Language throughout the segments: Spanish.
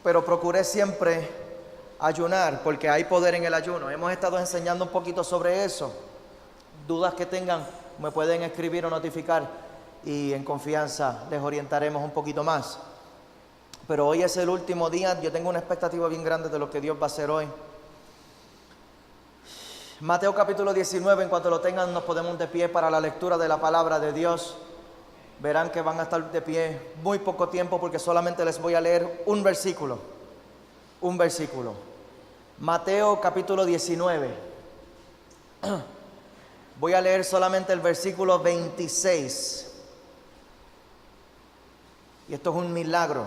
pero procuré siempre ayunar porque hay poder en el ayuno. Hemos estado enseñando un poquito sobre eso. Dudas que tengan me pueden escribir o notificar y en confianza les orientaremos un poquito más. Pero hoy es el último día, yo tengo una expectativa bien grande de lo que Dios va a hacer hoy. Mateo capítulo 19, en cuanto lo tengan nos ponemos de pie para la lectura de la palabra de Dios. Verán que van a estar de pie muy poco tiempo porque solamente les voy a leer un versículo. Un versículo. Mateo capítulo 19. Voy a leer solamente el versículo 26. Y esto es un milagro,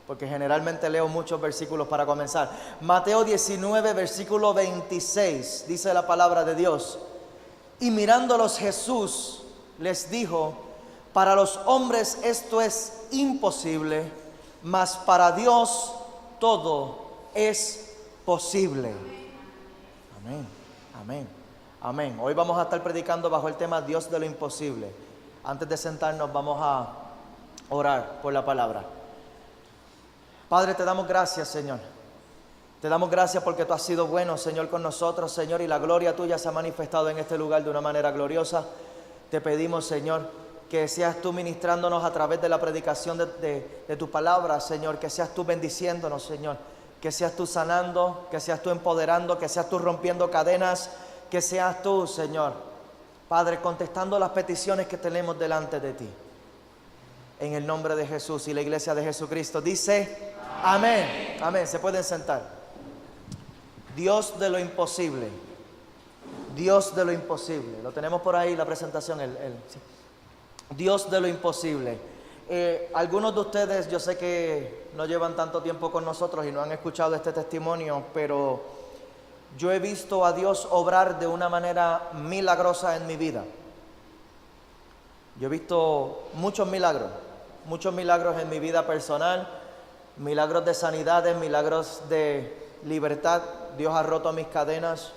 porque generalmente leo muchos versículos para comenzar. Mateo 19, versículo 26, dice la palabra de Dios. Y mirándolos Jesús les dijo: para los hombres esto es imposible, mas para Dios todo es posible. Amén, amén, amén. Hoy vamos a estar predicando bajo el tema Dios de lo imposible. Antes de sentarnos vamos a orar por la palabra. Padre, te damos gracias, Señor. Te damos gracias porque tú has sido bueno, Señor, con nosotros, Señor, y la gloria tuya se ha manifestado en este lugar de una manera gloriosa. Te pedimos, Señor, que seas tú ministrándonos a través de la predicación de tu palabra, Señor, que seas tú bendiciéndonos, Señor, que seas tú sanando, que seas tú empoderando, que seas tú rompiendo cadenas, que seas tú, Señor, Padre, contestando las peticiones que tenemos delante de ti. En el nombre de Jesús, y la iglesia de Jesucristo dice amén. Amén. Se pueden sentar. Dios de lo imposible. Dios de lo imposible. Lo tenemos por ahí la presentación. Sí. Dios de lo imposible. Algunos de ustedes yo sé que no llevan tanto tiempo con nosotros y no han escuchado este testimonio, pero yo he visto a Dios obrar de una manera milagrosa en mi vida. Yo he visto muchos milagros en mi vida personal, milagros de sanidades, milagros de libertad. Dios ha roto mis cadenas.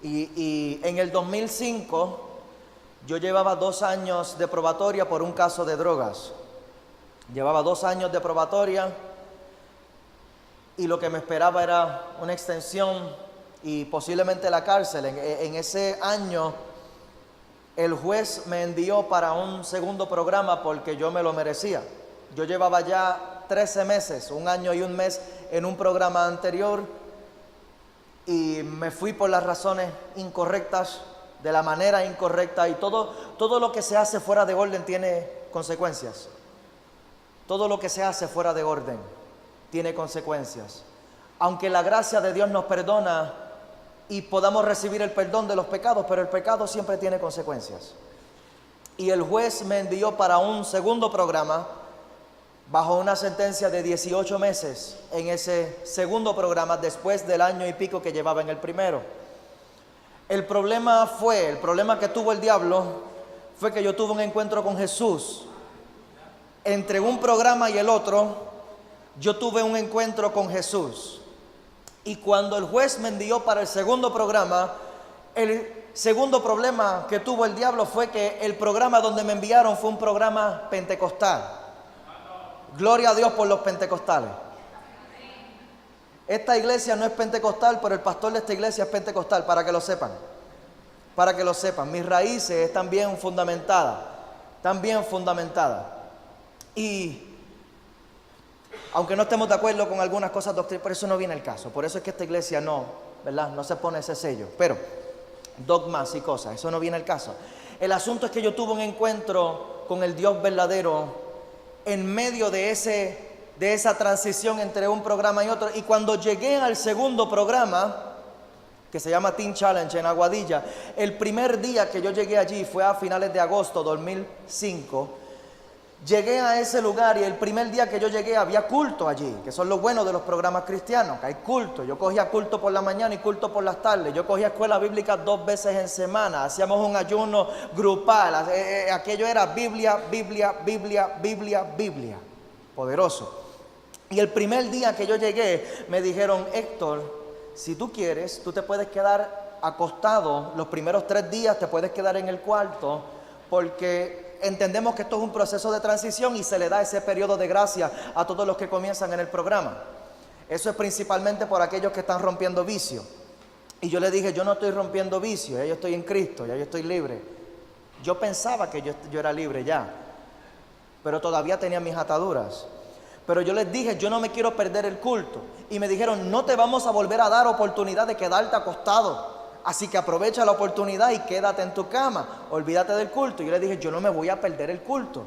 Y en el 2005 yo llevaba 2 años de probatoria por un caso de drogas. Llevaba 2 años de probatoria y lo que me esperaba era una extensión y posiblemente la cárcel. En ese año el juez me envió para un segundo programa porque yo me lo merecía. Yo llevaba ya 13 meses, 1 año y 1 mes en un programa anterior y me fui por las razones incorrectas, de la manera incorrecta, y todo lo que se hace fuera de orden tiene consecuencias. Todo lo que se hace fuera de orden tiene consecuencias. Aunque la gracia de Dios nos perdona y podamos recibir el perdón de los pecados, pero el pecado siempre tiene consecuencias. Y el juez me envió para un segundo programa bajo una sentencia de 18 meses en ese segundo programa después del año y pico que llevaba en el primero. El problema que tuvo el diablo fue que yo tuve un encuentro con Jesús. Entre un programa y el otro, yo tuve un encuentro con Jesús. Y cuando el juez me envió para el segundo programa, el segundo problema que tuvo el diablo fue que el programa donde me enviaron fue un programa pentecostal. Gloria a Dios por los pentecostales. Esta iglesia no es pentecostal, pero el pastor de esta iglesia es pentecostal, para que lo sepan. Para que lo sepan. Mis raíces están bien fundamentadas. Y aunque no estemos de acuerdo con algunas cosas doctrinales, por eso no viene el caso. Por eso es que esta iglesia no se pone ese sello. Pero dogmas y cosas, eso no viene el caso. El asunto es que yo tuve un encuentro con el Dios verdadero en medio de esa transición entre un programa y otro. Y cuando llegué al segundo programa, que se llama Teen Challenge en Aguadilla, el primer día que yo llegué allí fue a finales de agosto 2005. Llegué a ese lugar y el primer día que yo llegué había culto allí, que son lo bueno de los programas cristianos, que hay culto. Yo cogía culto por la mañana y culto por las tardes. Yo cogía escuela bíblica 2 veces en semana. Hacíamos un ayuno grupal. Aquello era Biblia. Poderoso. Y el primer día que yo llegué me dijeron: Héctor, si tú quieres, tú te puedes quedar acostado los primeros 3 días, te puedes quedar en el cuarto, porque entendemos que esto es un proceso de transición y se le da ese periodo de gracia a todos los que comienzan en el programa. Eso es principalmente por aquellos que están rompiendo vicio. Y yo le dije, yo no estoy rompiendo vicio, ya yo estoy en Cristo, ya yo estoy libre. Yo pensaba que yo era libre ya, pero todavía tenía mis ataduras. Pero yo les dije, yo no me quiero perder el culto. Y me dijeron, no te vamos a volver a dar oportunidad de quedarte acostado. Así que aprovecha la oportunidad y quédate en tu cama. Olvídate del culto. Y yo les dije, yo no me voy a perder el culto.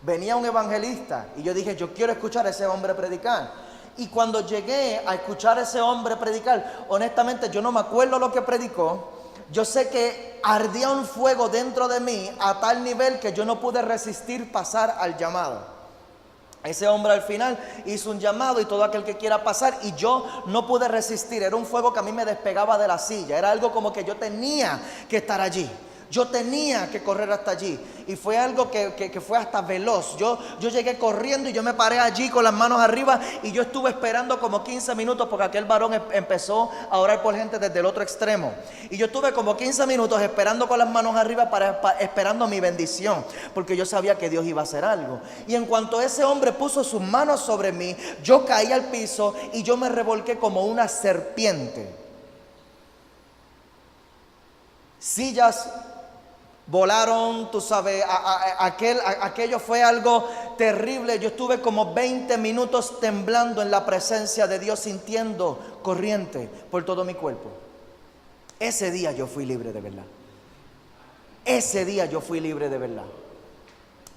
Venía un evangelista y yo dije, yo quiero escuchar a ese hombre predicar. Y cuando llegué a escuchar a ese hombre predicar, honestamente yo no me acuerdo lo que predicó. Yo sé que ardía un fuego dentro de mí a tal nivel que yo no pude resistir pasar al llamado. Ese hombre al final hizo un llamado y todo aquel que quiera pasar, y yo no pude resistir. Era un fuego que a mí me despegaba de la silla. Era algo como que yo tenía que estar allí. Yo tenía que correr hasta allí. Y fue algo que fue hasta veloz. Yo llegué corriendo y yo me paré allí con las manos arriba. Y yo estuve esperando como 15 minutos porque aquel varón empezó a orar por gente desde el otro extremo. Y yo estuve como 15 minutos esperando con las manos arriba esperando mi bendición. Porque yo sabía que Dios iba a hacer algo. Y en cuanto ese hombre puso sus manos sobre mí, yo caí al piso y yo me revolqué como una serpiente. Sillas volaron, tú sabes, aquello fue algo terrible. Yo estuve como 20 minutos temblando en la presencia de Dios, sintiendo corriente por todo mi cuerpo. Ese día yo fui libre de verdad. Ese día yo fui libre de verdad.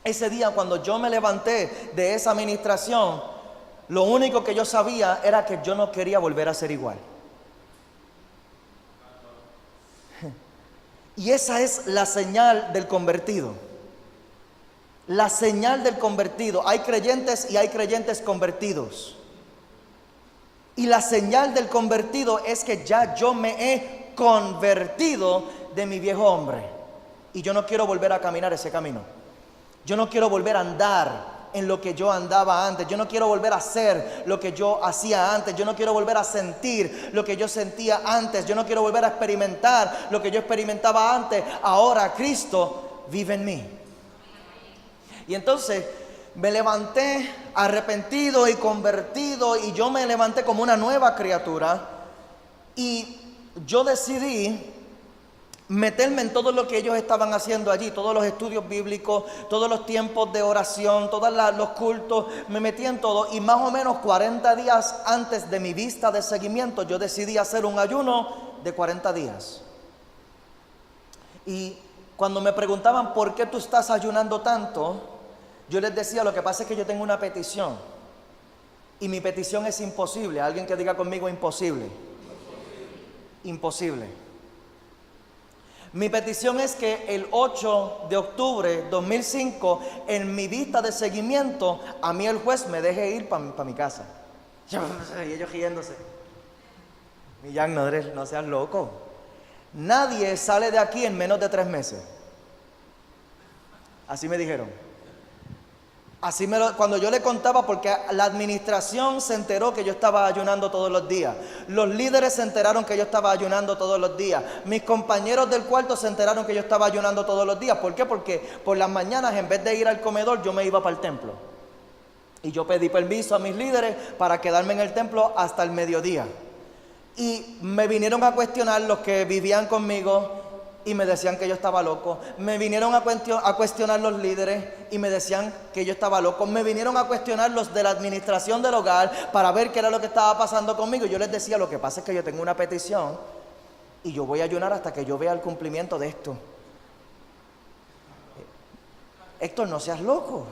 Ese día cuando yo me levanté de esa administración, lo único que yo sabía era que yo no quería volver a ser igual. Y esa es la señal del convertido. La señal del convertido. Hay creyentes y hay creyentes convertidos. Y la señal del convertido es que ya yo me he convertido de mi viejo hombre. Y yo no quiero volver a caminar ese camino. Yo no quiero volver a andar en lo que yo andaba antes. Yo no quiero volver a hacer lo que yo hacía antes. Yo no quiero volver a sentir lo que yo sentía antes. Yo no quiero volver a experimentar lo que yo experimentaba antes. Ahora Cristo vive en mí. Y entonces me levanté arrepentido y convertido, y yo me levanté como una nueva criatura, y yo decidí meterme en todo lo que ellos estaban haciendo allí, todos los estudios bíblicos, todos los tiempos de oración, todos los cultos. Me metí en todo, y más o menos 40 días antes de mi vista de seguimiento, yo decidí hacer un ayuno de 40 días. Y cuando me preguntaban por qué tú estás ayunando tanto, yo les decía, lo que pasa es que yo tengo una petición, y mi petición es imposible. Alguien que diga conmigo: imposible. Imposible. Mi petición es que el 8 de octubre 2005, en mi vista de seguimiento, a mí el juez me deje ir para mi casa. Y ellos riéndose. Millán, no seas loco. Nadie sale de aquí en menos de 3 meses. Así me dijeron. Cuando yo le contaba, porque la administración se enteró que yo estaba ayunando todos los días. Los líderes se enteraron que yo estaba ayunando todos los días. Mis compañeros del cuarto se enteraron que yo estaba ayunando todos los días. ¿Por qué? Porque por las mañanas, en vez de ir al comedor, yo me iba para el templo. Y yo pedí permiso a mis líderes para quedarme en el templo hasta el mediodía. Y me vinieron a cuestionar los que vivían conmigo y me decían que yo estaba loco. Me vinieron a cuestionar los líderes y me decían que yo estaba loco. Me vinieron a cuestionar los de la administración del hogar para ver qué era lo que estaba pasando conmigo. Yo les decía, lo que pasa es que yo tengo una petición y yo voy a ayunar hasta que yo vea el cumplimiento de esto. Héctor, no seas loco,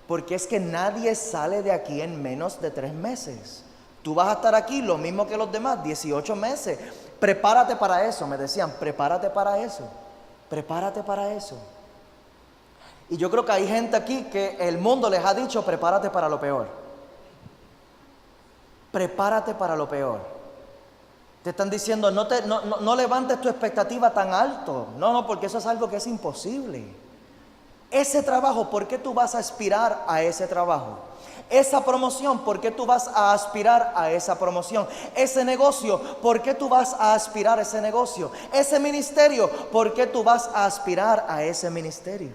porque es que nadie sale de aquí en menos de 3 meses. Tú vas a estar aquí lo mismo que los demás, 18 meses. Prepárate para eso, me decían, prepárate para eso, prepárate para eso. Y yo creo que hay gente aquí que el mundo les ha dicho, prepárate para lo peor. Prepárate para lo peor. Te están diciendo, no levantes tu expectativa tan alto. No, porque eso es algo que es imposible. Ese trabajo, ¿por qué tú vas a aspirar a ese trabajo? Esa promoción, ¿por qué tú vas a aspirar a esa promoción? Ese negocio, ¿por qué tú vas a aspirar a ese negocio? Ese ministerio, ¿por qué tú vas a aspirar a ese ministerio?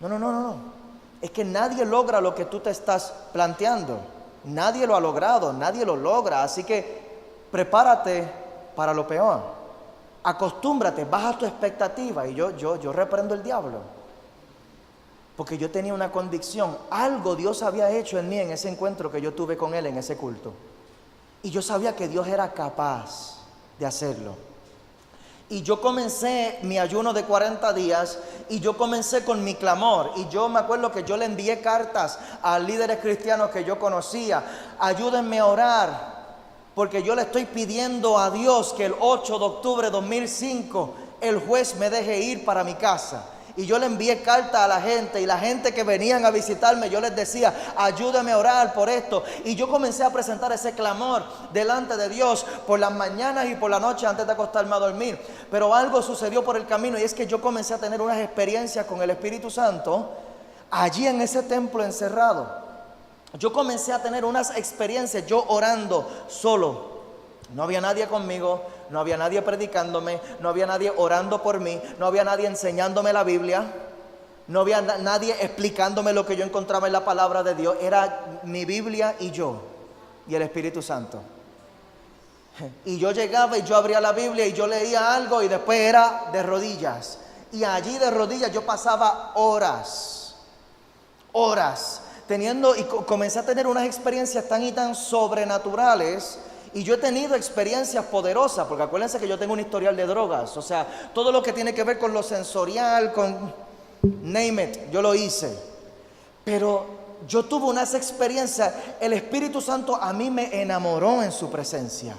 No, no, no, no, no. Es que nadie logra lo que tú te estás planteando. Nadie lo ha logrado, nadie lo logra. Así que prepárate para lo peor. Acostúmbrate, baja tu expectativa. Y yo reprendo el diablo. Porque yo tenía una convicción. Algo Dios había hecho en mí en ese encuentro que yo tuve con Él en ese culto. Y yo sabía que Dios era capaz de hacerlo. Y yo comencé mi ayuno de 40 días y yo comencé con mi clamor. Y yo me acuerdo que yo le envié cartas a líderes cristianos que yo conocía. Ayúdenme a orar, porque yo le estoy pidiendo a Dios que el 8 de octubre de 2005 el juez me deje ir para mi casa. Y yo le envié cartas a la gente, y la gente que venían a visitarme, yo les decía, ayúdame a orar por esto. Y yo comencé a presentar ese clamor delante de Dios por las mañanas y por la noche antes de acostarme a dormir. Pero algo sucedió por el camino, y es que yo comencé a tener unas experiencias con el Espíritu Santo allí en ese templo encerrado. Yo comencé a tener unas experiencias, yo orando solo. No había nadie conmigo, no había nadie predicándome, no había nadie orando por mí, no había nadie enseñándome la Biblia, no había nadie explicándome lo que yo encontraba en la palabra de Dios. Era mi Biblia y yo, y el Espíritu Santo. Y yo llegaba y yo abría la Biblia y yo leía algo y después era de rodillas. Y allí de rodillas yo pasaba horas, y comencé a tener unas experiencias tan y tan sobrenaturales. Y yo he tenido experiencias poderosas, porque acuérdense que yo tengo un historial de drogas. O sea, todo lo que tiene que ver con lo sensorial, con name it, yo lo hice. Pero yo tuve unas experiencias, el Espíritu Santo a mí me enamoró en su presencia.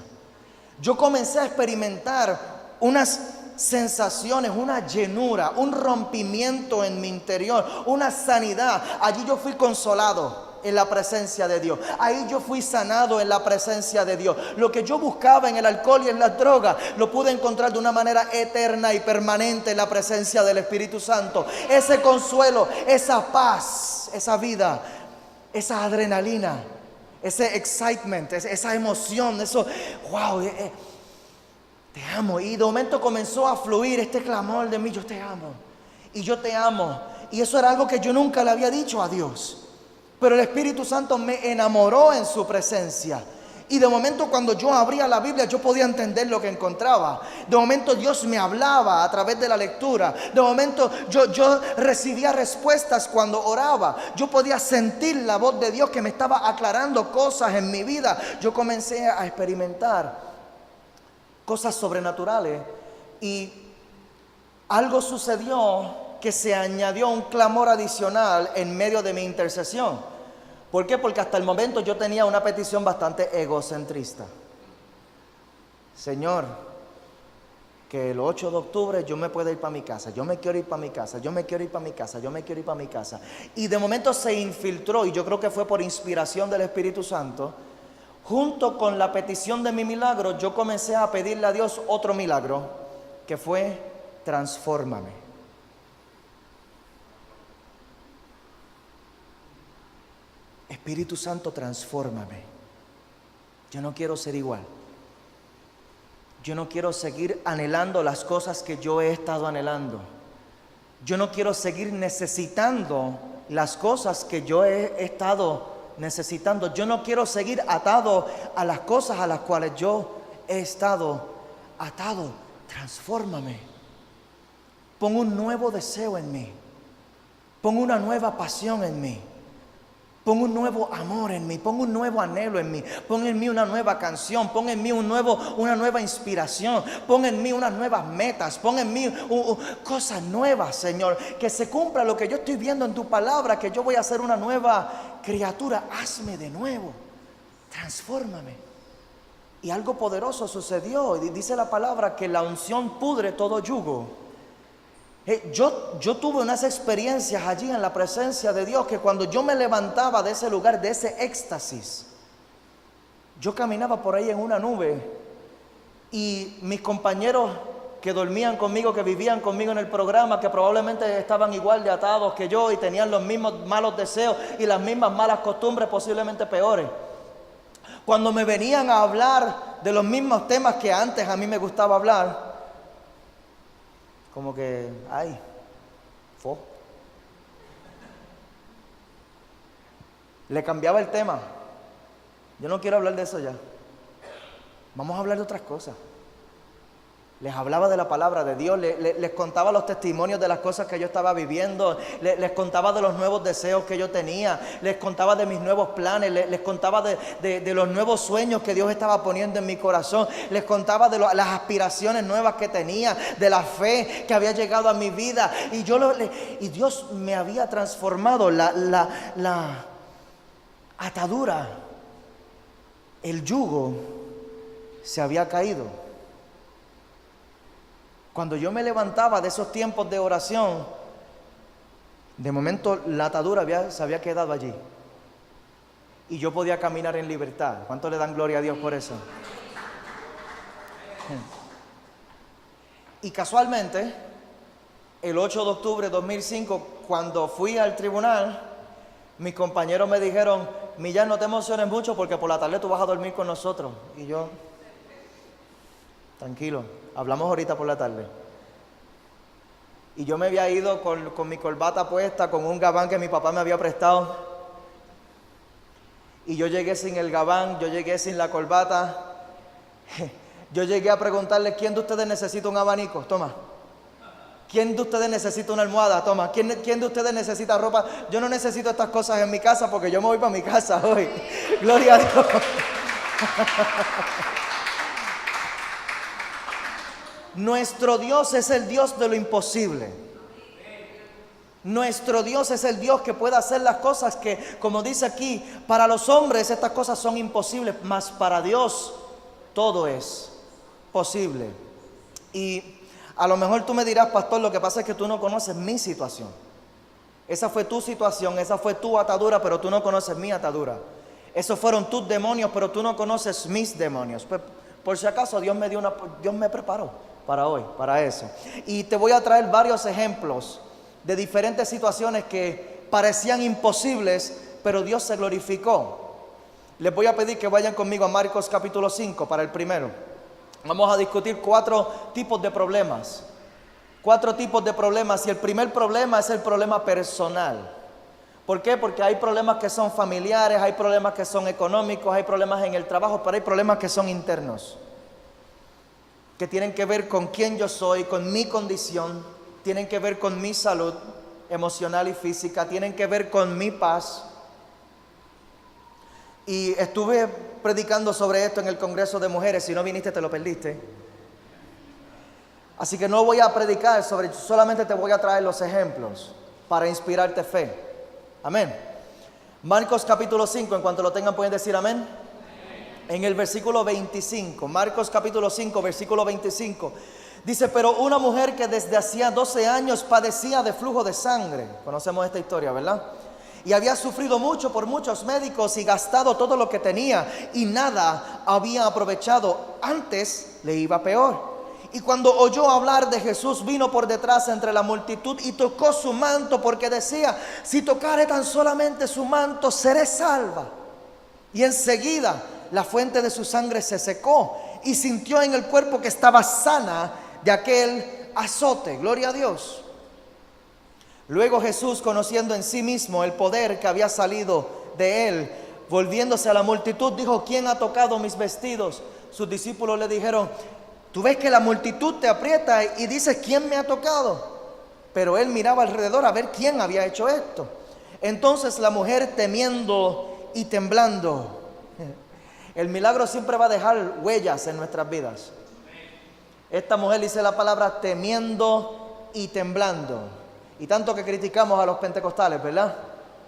Yo comencé a experimentar unas sensaciones, una llenura, un rompimiento en mi interior, una sanidad. Allí yo fui consolado en la presencia de Dios. Ahí yo fui sanado en la presencia de Dios. Lo que yo buscaba en el alcohol y en las drogas, lo pude encontrar de una manera eterna y permanente en la presencia del Espíritu Santo. Ese consuelo, esa paz, esa vida, esa adrenalina, ese excitement, esa emoción, eso, wow, te amo. Y de momento comenzó a fluir este clamor de mí, yo te amo, y yo te amo. Y eso era algo que yo nunca le había dicho a Dios. Pero el Espíritu Santo me enamoró en su presencia. Y de momento cuando yo abría la Biblia yo podía entender lo que encontraba. De momento Dios me hablaba a través de la lectura. De momento yo recibía respuestas cuando oraba. Yo podía sentir la voz de Dios que me estaba aclarando cosas en mi vida. Yo comencé a experimentar cosas sobrenaturales. Y algo sucedió que se añadió un clamor adicional en medio de mi intercesión. ¿Por qué? Porque hasta el momento yo tenía una petición bastante egocentrista. Señor, que el 8 de octubre yo me pueda ir para mi casa, yo me quiero ir para mi casa, yo me quiero ir para mi casa, yo me quiero ir para mi casa. Y de momento se infiltró, y yo creo que fue por inspiración del Espíritu Santo, junto con la petición de mi milagro, yo comencé a pedirle a Dios otro milagro, que fue transfórmame. Espíritu Santo, transfórmame. Yo no quiero ser igual. Yo no quiero seguir anhelando las cosas que yo he estado anhelando. Yo no quiero seguir necesitando las cosas que yo he estado necesitando. Yo no quiero seguir atado a las cosas a las cuales yo he estado atado. Transfórmame. Pon un nuevo deseo en mí. Pon una nueva pasión en mí. Pon un nuevo amor en mí, pon un nuevo anhelo en mí, pon en mí una nueva canción, pon en mí una nueva inspiración, pon en mí unas nuevas metas, pon en mí cosas nuevas, Señor, que se cumpla lo que yo estoy viendo en tu palabra, que yo voy a ser una nueva criatura. Hazme de nuevo, transfórmame. Y algo poderoso sucedió, y dice la palabra que la unción pudre todo yugo. Yo tuve unas experiencias allí en la presencia de Dios, que cuando yo me levantaba de ese lugar, de ese éxtasis, yo caminaba por ahí en una nube, y mis compañeros que dormían conmigo, que vivían conmigo en el programa, que probablemente estaban igual de atados que yo y tenían los mismos malos deseos y las mismas malas costumbres, posiblemente peores, cuando me venían a hablar de los mismos temas que antes a mí me gustaba hablar, como que, ay, Le cambiaba el tema. Yo no quiero hablar de eso ya. Vamos a hablar de otras cosas. Les hablaba de la palabra de Dios, les contaba los testimonios de las cosas que yo estaba viviendo, les contaba de los nuevos deseos que yo tenía, les contaba de mis nuevos planes, les contaba de los nuevos sueños que Dios estaba poniendo en mi corazón, les contaba de las aspiraciones nuevas que tenía, de la fe que había llegado a mi vida. Y Dios me había transformado, la atadura, el yugo se había caído. Cuando yo me levantaba de esos tiempos de oración, de momento la atadura se había quedado allí. Y yo podía caminar en libertad. ¿Cuánto le dan gloria a Dios por eso? Y casualmente, el 8 de octubre de 2005, cuando fui al tribunal, mis compañeros me dijeron: Millán, no te emociones mucho porque por la tarde tú vas a dormir con nosotros. Y yo, tranquilo, hablamos ahorita por la tarde. Y yo me había ido con mi corbata puesta, con un gabán que mi papá me había prestado. Y yo llegué sin el gabán, yo llegué sin la corbata. Yo llegué a preguntarle: ¿quién de ustedes necesita un abanico? Toma. ¿Quién de ustedes necesita una almohada? Toma. ¿Quién de ustedes necesita ropa? Yo no necesito estas cosas en mi casa porque yo me voy para mi casa hoy. Gloria a Dios. Nuestro Dios es el Dios de lo imposible. Nuestro Dios es el Dios que puede hacer las cosas que, como dice aquí, para los hombres estas cosas son imposibles, mas para Dios todo es posible. Y a lo mejor tú me dirás: pastor, lo que pasa es que tú no conoces mi situación. Esa fue tu situación, esa fue tu atadura, pero tú no conoces mi atadura. Esos fueron tus demonios, pero tú no conoces mis demonios. Pues, por si acaso Dios me preparó para hoy, para eso. Y te voy a traer varios ejemplos de diferentes situaciones que parecían imposibles, pero Dios se glorificó. Les voy a pedir que vayan conmigo a Marcos capítulo 5 para el primero. Vamos a discutir 4 tipos de problemas. 4 tipos de problemas, y el primer problema es el problema personal. ¿Por qué? Porque hay problemas que son familiares, hay problemas que son económicos, hay problemas en el trabajo, pero hay problemas que son internos, que tienen que ver con quién yo soy, con mi condición, tienen que ver con mi salud emocional y física, tienen que ver con mi paz. Y estuve predicando sobre esto en el Congreso de Mujeres. Si no viniste, te lo perdiste. Así que no voy a predicar sobre, solamente te voy a traer los ejemplos para inspirarte fe. Amén. Marcos capítulo 5, en cuanto lo tengan pueden decir amén. En el versículo 25, Marcos capítulo 5, versículo 25, dice: pero una mujer que desde hacía 12 años padecía de flujo de sangre. Conocemos esta historia, ¿verdad? Y había sufrido mucho por muchos médicos y gastado todo lo que tenía, y nada había aprovechado, antes le iba peor. Y cuando oyó hablar de Jesús, vino por detrás entre la multitud y tocó su manto, porque decía: si tocare tan solamente su manto, seré salva. Y enseguida la fuente de su sangre se secó, y sintió en el cuerpo que estaba sana de aquel azote. Gloria a Dios. Luego Jesús, conociendo en sí mismo el poder que había salido de él, volviéndose a la multitud, dijo: ¿quién ha tocado mis vestidos? Sus discípulos le dijeron: tú ves que la multitud te aprieta y dices: ¿quién me ha tocado? Pero él miraba alrededor a ver quién había hecho esto. Entonces la mujer, temiendo y temblando. El milagro siempre va a dejar huellas en nuestras vidas. Esta mujer dice la palabra temiendo y temblando. Y tanto que criticamos a los pentecostales, ¿verdad?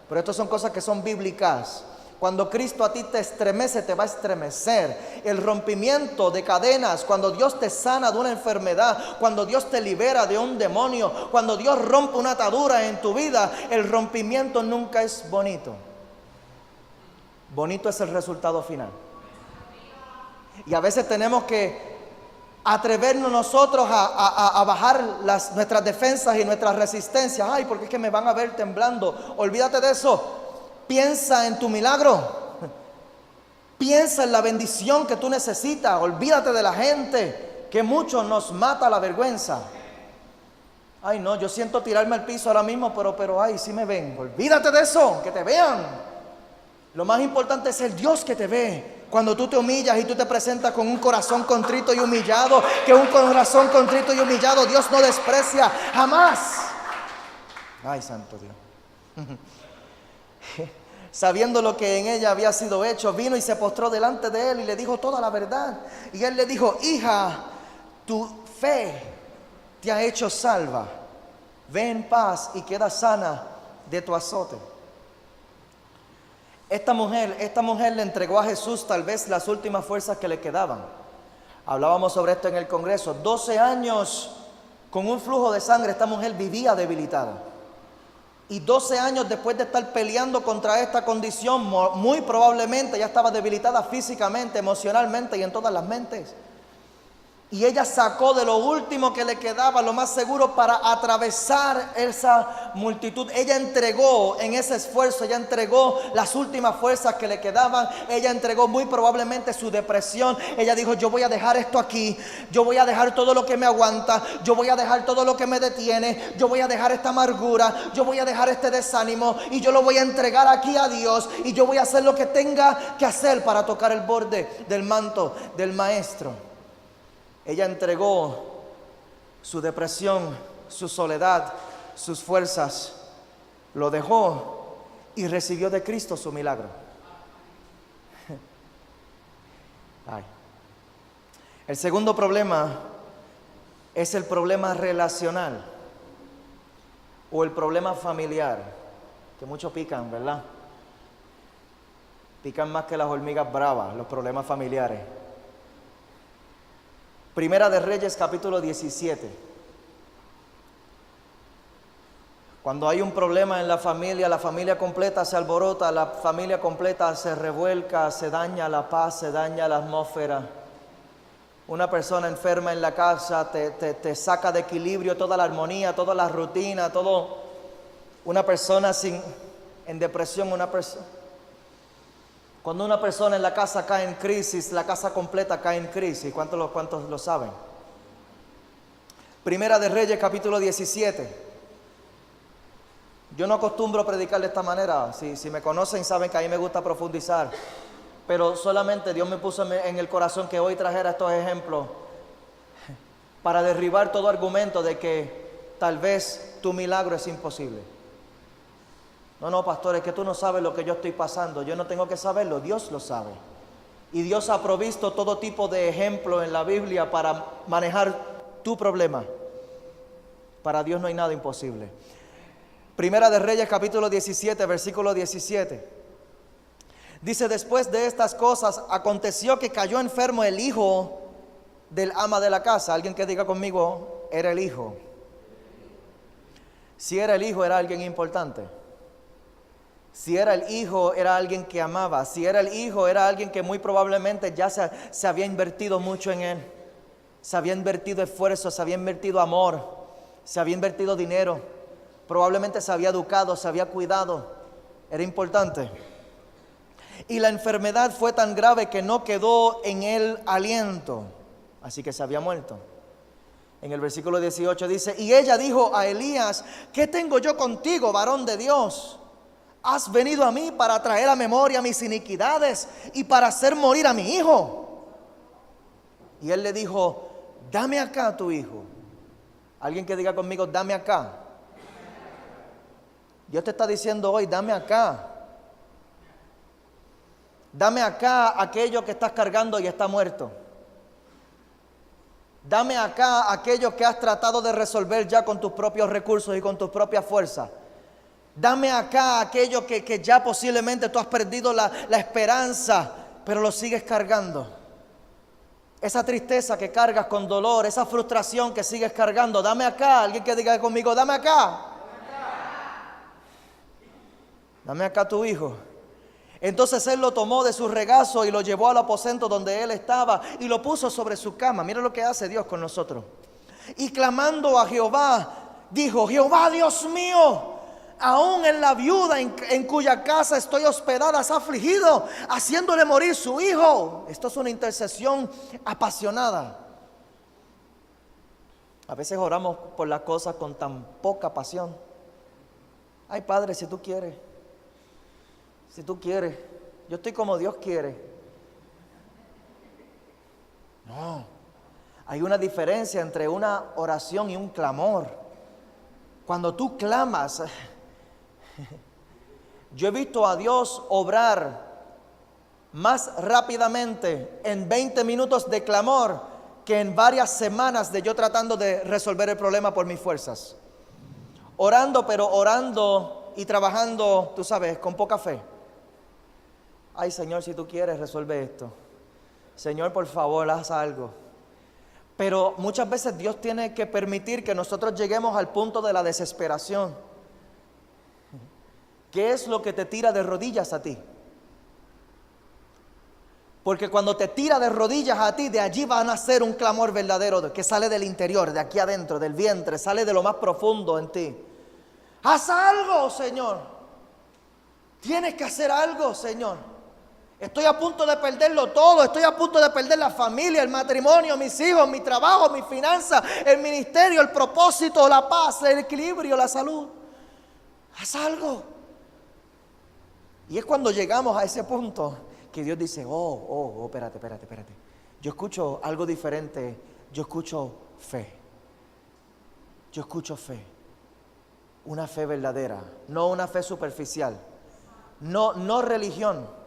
Pero estas son cosas que son bíblicas. Cuando Cristo a ti te estremece, te va a estremecer. El rompimiento de cadenas, cuando Dios te sana de una enfermedad, cuando Dios te libera de un demonio, cuando Dios rompe una atadura en tu vida, el rompimiento nunca es bonito. Bonito es el resultado final. Y a veces tenemos que atrevernos nosotros a bajar nuestras defensas y nuestras resistencias. Ay, porque es que me van a ver temblando. Olvídate de eso. Piensa en tu milagro. Piensa en la bendición que tú necesitas. Olvídate de la gente, que mucho nos mata la vergüenza. Ay, no, yo siento tirarme al piso ahora mismo, pero ay, sí me ven. Olvídate de eso, que te vean. Lo más importante es el Dios que te ve. Cuando tú te humillas y tú te presentas con un corazón contrito y humillado, que un corazón contrito y humillado Dios no desprecia jamás. Ay, santo Dios. Sabiendo lo que en ella había sido hecho, vino y se postró delante de él y le dijo toda la verdad. Y él le dijo: hija, tu fe te ha hecho salva. Ve en paz y queda sana de tu azote. Esta mujer le entregó a Jesús tal vez las últimas fuerzas que le quedaban. Hablábamos sobre esto en el Congreso. 12 años con un flujo de sangre, esta mujer vivía debilitada. Y 12 años después de estar peleando contra esta condición, muy probablemente ya estaba debilitada físicamente, emocionalmente y en todas las mentes. Y ella sacó de lo último que le quedaba, lo más seguro, para atravesar esa multitud. Ella entregó en ese esfuerzo, ella entregó las últimas fuerzas que le quedaban. Ella entregó muy probablemente su depresión. Ella dijo: yo voy a dejar esto aquí, yo voy a dejar todo lo que me aguanta, yo voy a dejar todo lo que me detiene, yo voy a dejar esta amargura, yo voy a dejar este desánimo y yo lo voy a entregar aquí a Dios, y yo voy a hacer lo que tenga que hacer para tocar el borde del manto del Maestro. Ella entregó su depresión, su soledad, sus fuerzas, lo dejó y recibió de Cristo su milagro. Ay. El segundo problema es el problema relacional o el problema familiar, que muchos pican, ¿verdad? Pican más que las hormigas bravas, los problemas familiares. Primera de Reyes, capítulo 17. Cuando hay un problema en la familia completa se alborota, la familia completa se revuelca, se daña la paz, se daña la atmósfera. Una persona enferma en la casa te saca de equilibrio toda la armonía, toda la rutina, todo. Una persona en depresión, cuando una persona en la casa cae en crisis, la casa completa cae en crisis. ¿Cuántos lo saben? Primera de Reyes, capítulo 17. Yo no acostumbro a predicar de esta manera. Si me conocen, saben que a mí me gusta profundizar. Pero solamente Dios me puso en el corazón que hoy trajera estos ejemplos para derribar todo argumento de que tal vez tu milagro es imposible. No, pastor, es que tú no sabes lo que yo estoy pasando. Yo no tengo que saberlo, Dios lo sabe. Y Dios ha provisto todo tipo de ejemplos en la Biblia para manejar tu problema. Para Dios no hay nada imposible. Primera de Reyes, capítulo 17, versículo 17. Dice: después de estas cosas, aconteció que cayó enfermo el hijo del ama de la casa. Alguien que diga conmigo: era el hijo. Si era el hijo, era alguien importante. Si era el hijo, era alguien que amaba. Si era el hijo, era alguien que muy probablemente ya se había invertido mucho en él. Se había invertido esfuerzo, se había invertido amor, se había invertido dinero. Probablemente se había educado, se había cuidado. Era importante. Y la enfermedad fue tan grave que no quedó en él aliento. Así que se había muerto. En el versículo 18 dice: y ella dijo a Elías: ¿qué tengo yo contigo, varón de Dios? ¿Has venido a mí para traer a memoria mis iniquidades y para hacer morir a mi hijo? Y él le dijo: dame acá tu hijo. Alguien que diga conmigo: dame acá. Dios te está diciendo hoy: dame acá. Dame acá aquello que estás cargando y está muerto. Dame acá aquello que has tratado de resolver ya con tus propios recursos y con tus propias fuerzas. Dame acá aquello que ya posiblemente tú has perdido la esperanza, pero lo sigues cargando. Esa tristeza que cargas con dolor, esa frustración que sigues cargando, dame acá. Alguien que diga conmigo: dame acá. Dame acá tu hijo. Entonces él lo tomó de su regazo y lo llevó al aposento donde él estaba y lo puso sobre su cama. Mira lo que hace Dios con nosotros. Y clamando a Jehová, dijo: Jehová Dios mío, aún en la viuda en cuya casa estoy hospedada has afligido, haciéndole morir su hijo. Esto es una intercesión apasionada. A veces oramos por las cosas con tan poca pasión. Ay, Padre, si tú quieres, yo estoy como Dios quiere. No, hay una diferencia entre una oración y un clamor. Cuando tú clamas, yo he visto a Dios obrar más rápidamente en 20 minutos de clamor que en varias semanas de yo tratando de resolver el problema por mis fuerzas. Orando, pero orando y trabajando, tú sabes, con poca fe. Ay, Señor, si tú quieres, resuelve esto. Señor, por favor, haz algo. Pero muchas veces Dios tiene que permitir que nosotros lleguemos al punto de la desesperación. ¿Qué es lo que te tira de rodillas a ti? Porque cuando te tira de rodillas a ti, de allí va a nacer un clamor verdadero que sale del interior, de aquí adentro, del vientre, sale de lo más profundo en ti. Haz algo, Señor. Tienes que hacer algo, Señor. Estoy a punto de perderlo todo, estoy a punto de perder la familia, el matrimonio, mis hijos, mi trabajo, mis finanzas, el ministerio, el propósito, la paz, el equilibrio, la salud. Haz algo. Y es cuando llegamos a ese punto que Dios dice, espérate. Yo escucho algo diferente, yo escucho fe. Yo escucho fe. Una fe verdadera, no una fe superficial. No religión.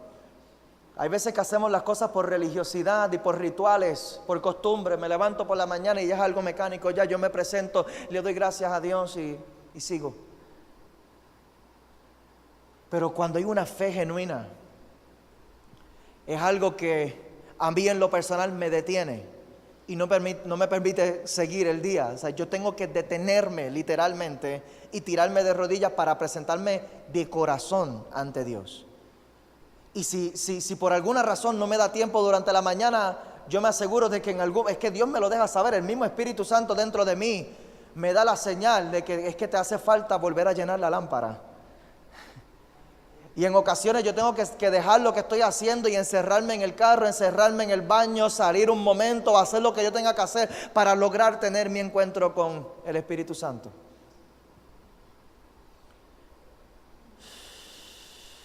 Hay veces que hacemos las cosas por religiosidad y por rituales, por costumbre. Me levanto por la mañana y ya es algo mecánico, ya yo me presento, le doy gracias a Dios y sigo. Pero cuando hay una fe genuina, es algo que a mí en lo personal me detiene y no me permite seguir el día. O sea, yo tengo que detenerme literalmente y tirarme de rodillas para presentarme de corazón ante Dios. Y si por alguna razón no me da tiempo durante la mañana, yo me aseguro de que es que Dios me lo deja saber, el mismo Espíritu Santo dentro de mí me da la señal de que es que te hace falta volver a llenar la lámpara. Y en ocasiones yo tengo que dejar lo que estoy haciendo y encerrarme en el carro, encerrarme en el baño, salir un momento, hacer lo que yo tenga que hacer para lograr tener mi encuentro con el Espíritu Santo.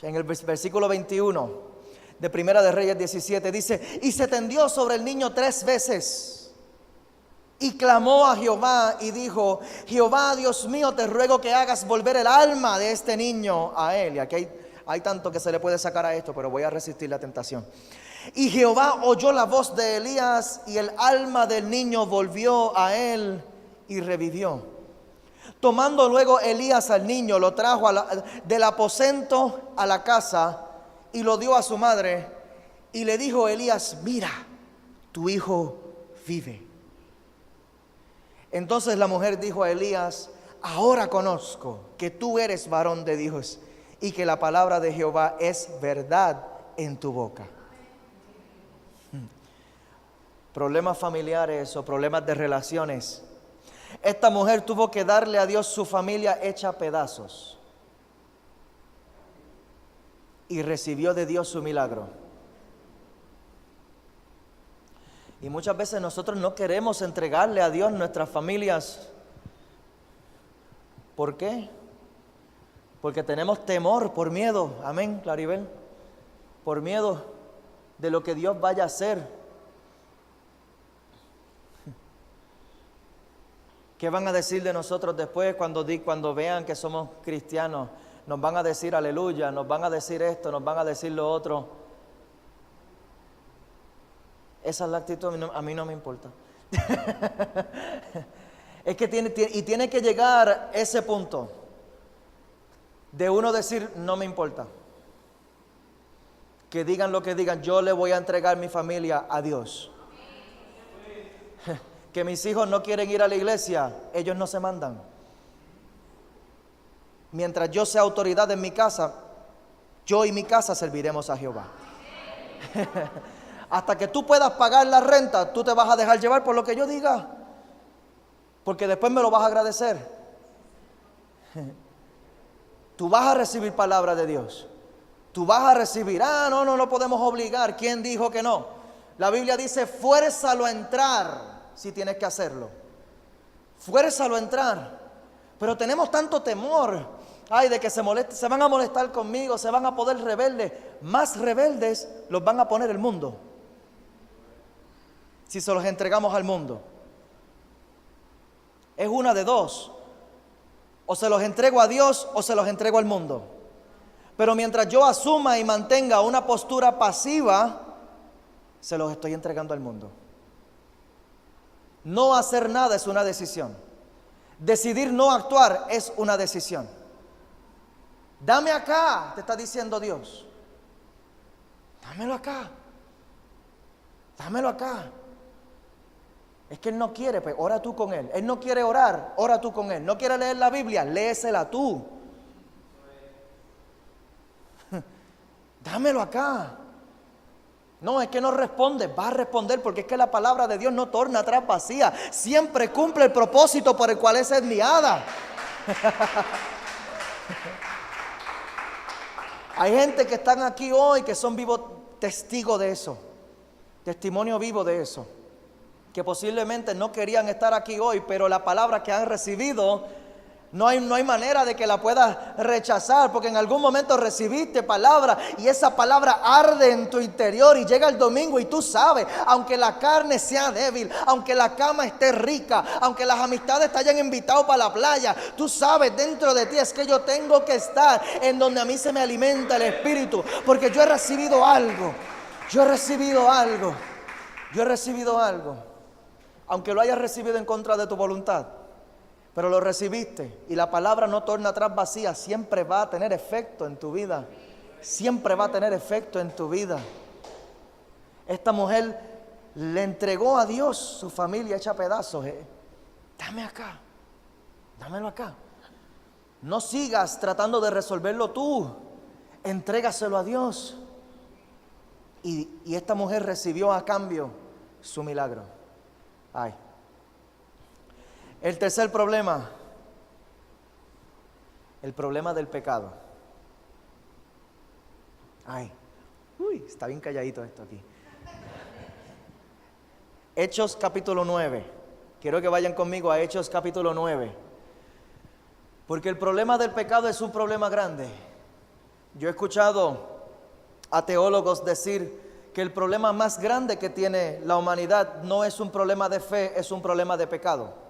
En el versículo 21 de Primera de Reyes 17 dice, y se tendió sobre el niño 3 veces y clamó a Jehová y dijo, Jehová Dios mío, te ruego que hagas volver el alma de este niño a él. Y aquí hay tanto que se le puede sacar a esto, pero voy a resistir la tentación. Y Jehová oyó la voz de Elías y el alma del niño volvió a él y revivió. Tomando luego Elías al niño, lo trajo del aposento a la casa y lo dio a su madre. Y le dijo Elías, mira, tu hijo vive. Entonces la mujer dijo a Elías, ahora conozco que tú eres varón de Dios y que la palabra de Jehová es verdad en tu boca. Problemas familiares o problemas de relaciones. Esta mujer tuvo que darle a Dios su familia hecha pedazos y recibió de Dios su milagro. Y muchas veces nosotros no queremos entregarle a Dios nuestras familias. ¿Por qué? Porque tenemos temor, por miedo. Amén, Claribel. Por miedo de lo que Dios vaya a hacer. ¿Qué van a decir de nosotros después cuando vean que somos cristianos? Nos van a decir aleluya, nos van a decir esto, nos van a decir lo otro. Esa es la actitud, a mí no me importa. Es que tiene que llegar ese punto de uno decir no me importa. Que digan lo que digan, yo le voy a entregar mi familia a Dios. Que mis hijos no quieren ir a la iglesia, ellos no se mandan. Mientras yo sea autoridad en mi casa, yo y mi casa serviremos a Jehová. Hasta que tú puedas pagar la renta, tú te vas a dejar llevar por lo que yo diga, porque después me lo vas a agradecer. Tú vas a recibir palabra de Dios. Tú vas a recibir, no podemos obligar. ¿Quién dijo que no? La Biblia dice, fuérzalo a entrar. Si tienes que hacerlo, fuérzalo a entrar. Pero tenemos tanto temor Ay, de que se van a molestar conmigo, se van a poner rebeldes. Más rebeldes los van a poner el mundo, si se los entregamos al mundo. Es una de dos: o se los entrego a Dios o se los entrego al mundo. Pero mientras yo asuma y mantenga una postura pasiva, se los estoy entregando al mundo. No hacer nada es una decisión. Decidir no actuar es una decisión. Dame acá, te está diciendo Dios. Dámelo acá. Dámelo acá. Es que Él no quiere, pues ora tú con Él. Él no quiere orar, ora tú con Él. No quiere leer la Biblia, léesela tú. Dámelo acá. No, es que no responde, va a responder, porque es que la palabra de Dios no torna atrás vacía. Siempre cumple el propósito por el cual es enviada. Hay gente que están aquí hoy que son vivos testigos de eso. Testimonio vivo de eso. Que posiblemente no querían estar aquí hoy, pero la palabra que han recibido, no hay manera de que la puedas rechazar, porque en algún momento recibiste palabra y esa palabra arde en tu interior y llega el domingo y tú sabes, aunque la carne sea débil, aunque la cama esté rica, aunque las amistades te hayan invitado para la playa, tú sabes dentro de ti, es que yo tengo que estar en donde a mí se me alimenta el espíritu, porque yo he recibido algo, yo he recibido algo, yo he recibido algo. Aunque lo hayas recibido en contra de tu voluntad, pero lo recibiste y la palabra no torna atrás vacía, siempre va a tener efecto en tu vida. Siempre va a tener efecto en tu vida. Esta mujer le entregó a Dios su familia hecha pedazos. Dame acá, dámelo acá. No sigas tratando de resolverlo tú, entrégaselo a Dios. Y esta mujer recibió a cambio su milagro. Ay. El tercer problema, el problema del pecado. Ay, está bien calladito esto aquí. Hechos capítulo 9. Quiero que vayan conmigo a Hechos capítulo 9. Porque el problema del pecado es un problema grande. Yo he escuchado a teólogos decir que el problema más grande que tiene la humanidad no es un problema de fe, es un problema de pecado.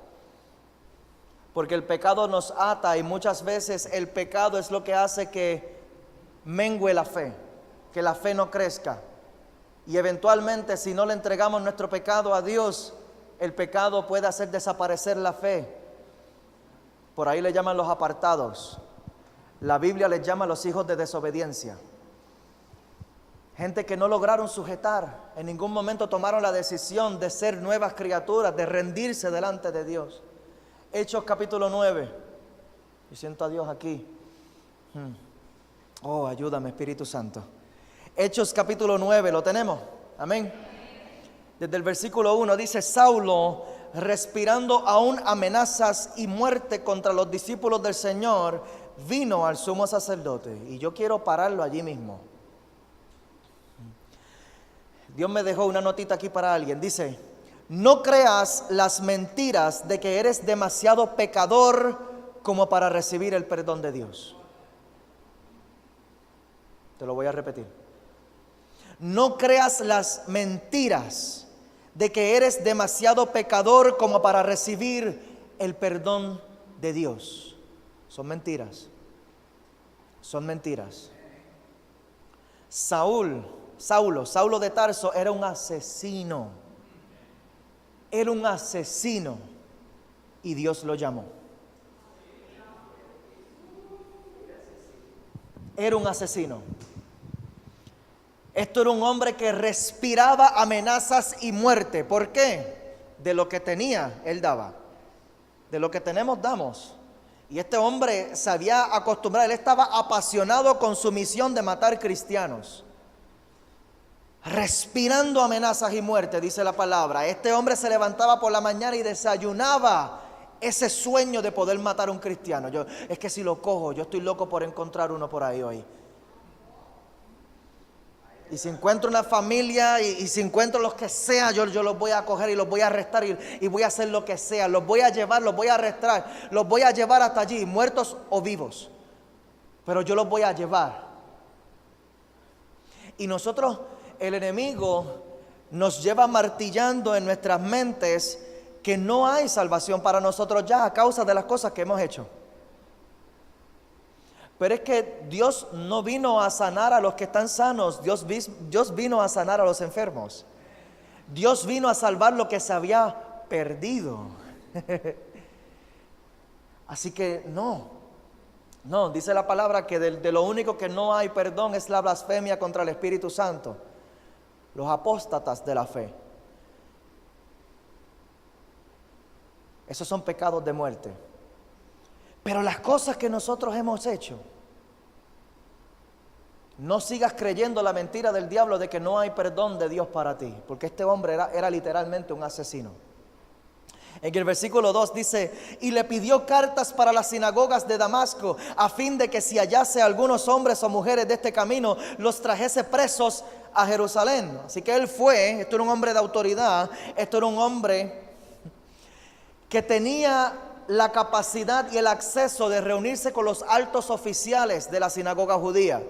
Porque el pecado nos ata y muchas veces el pecado es lo que hace que mengue la fe, que la fe no crezca. Y eventualmente, si no le entregamos nuestro pecado a Dios, el pecado puede hacer desaparecer la fe. Por ahí le llaman los apartados. La Biblia les llama los hijos de desobediencia. Gente que no lograron sujetar, en ningún momento tomaron la decisión de ser nuevas criaturas, de rendirse delante de Dios. Hechos capítulo 9. Yo siento a Dios aquí. Oh, ayúdame, Espíritu Santo. Hechos capítulo 9, ¿lo tenemos? Amén. Desde el versículo 1 dice: Saulo, respirando aún amenazas y muerte contra los discípulos del Señor, vino al sumo sacerdote. Y yo quiero pararlo allí mismo. Dios me dejó una notita aquí para alguien. Dice: no creas las mentiras de que eres demasiado pecador como para recibir el perdón de Dios. Te lo voy a repetir. No creas las mentiras de que eres demasiado pecador como para recibir el perdón de Dios. Son mentiras. Son mentiras. Saulo de Tarso era un asesino. Era un asesino y Dios lo llamó. Era un asesino. Esto era un hombre que respiraba amenazas y muerte. ¿Por qué? De lo que tenía, él daba. De lo que tenemos, damos. Y este hombre se había acostumbrado, él estaba apasionado con su misión de matar cristianos. Respirando amenazas y muerte, dice la palabra. Este hombre se levantaba por la mañana y desayunaba ese sueño de poder matar a un cristiano. Es que si lo cojo, yo estoy loco por encontrar uno por ahí hoy. Y si encuentro una familia y si encuentro los que sea, yo los voy a coger y los voy a arrestar y voy a hacer lo que sea. Los voy a llevar, los voy a arrestar, los voy a llevar hasta allí, muertos o vivos. pero yo los voy a llevar. Y nosotros, el enemigo nos lleva martillando en nuestras mentes que no hay salvación para nosotros ya a causa de las cosas que hemos hecho. Pero es que Dios no vino a sanar a los que están sanos, Dios vino a sanar a los enfermos. Dios vino a salvar lo que se había perdido. Así que no, dice la palabra que de lo único que no hay perdón es la blasfemia contra el Espíritu Santo, los apóstatas de la fe. Esos son pecados de muerte. Pero las cosas que nosotros hemos hecho, no sigas creyendo la mentira del diablo de que no hay perdón de Dios para ti, porque este hombre era literalmente un asesino. En el versículo 2 dice: y le pidió cartas para las sinagogas de Damasco, a fin de que si hallase algunos hombres o mujeres de este camino, los trajese presos a Jerusalén. Así que él fue, esto era un hombre de autoridad, esto era un hombre que tenía la capacidad y el acceso de reunirse con los altos oficiales de la sinagoga judía.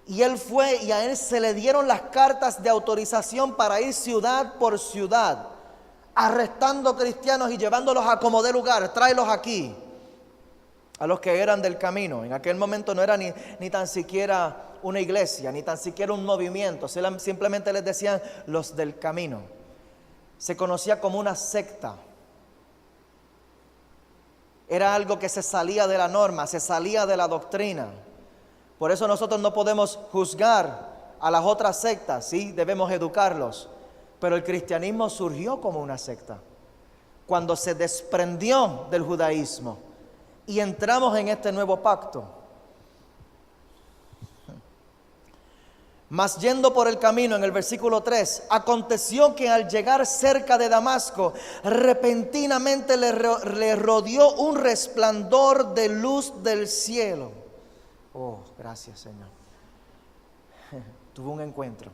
Y él fue, y a él se le dieron las cartas de autorización para ir ciudad por ciudad, arrestando cristianos y llevándolos a como de lugar. Tráelos aquí, a los que eran del camino. En aquel momento no era ni tan siquiera una iglesia, ni tan siquiera un movimiento, simplemente les decían los del camino. Se conocía como una secta. Era algo que se salía de la norma, se salía de la doctrina. Por eso nosotros no podemos juzgar a las otras sectas, sí, debemos educarlos. Pero el cristianismo surgió como una secta, cuando se desprendió del judaísmo y entramos en este nuevo pacto. Mas yendo por el camino, en el versículo 3, aconteció que al llegar cerca de Damasco, repentinamente le rodeó un resplandor de luz del cielo. Oh, gracias, Señor. Tuvo un encuentro.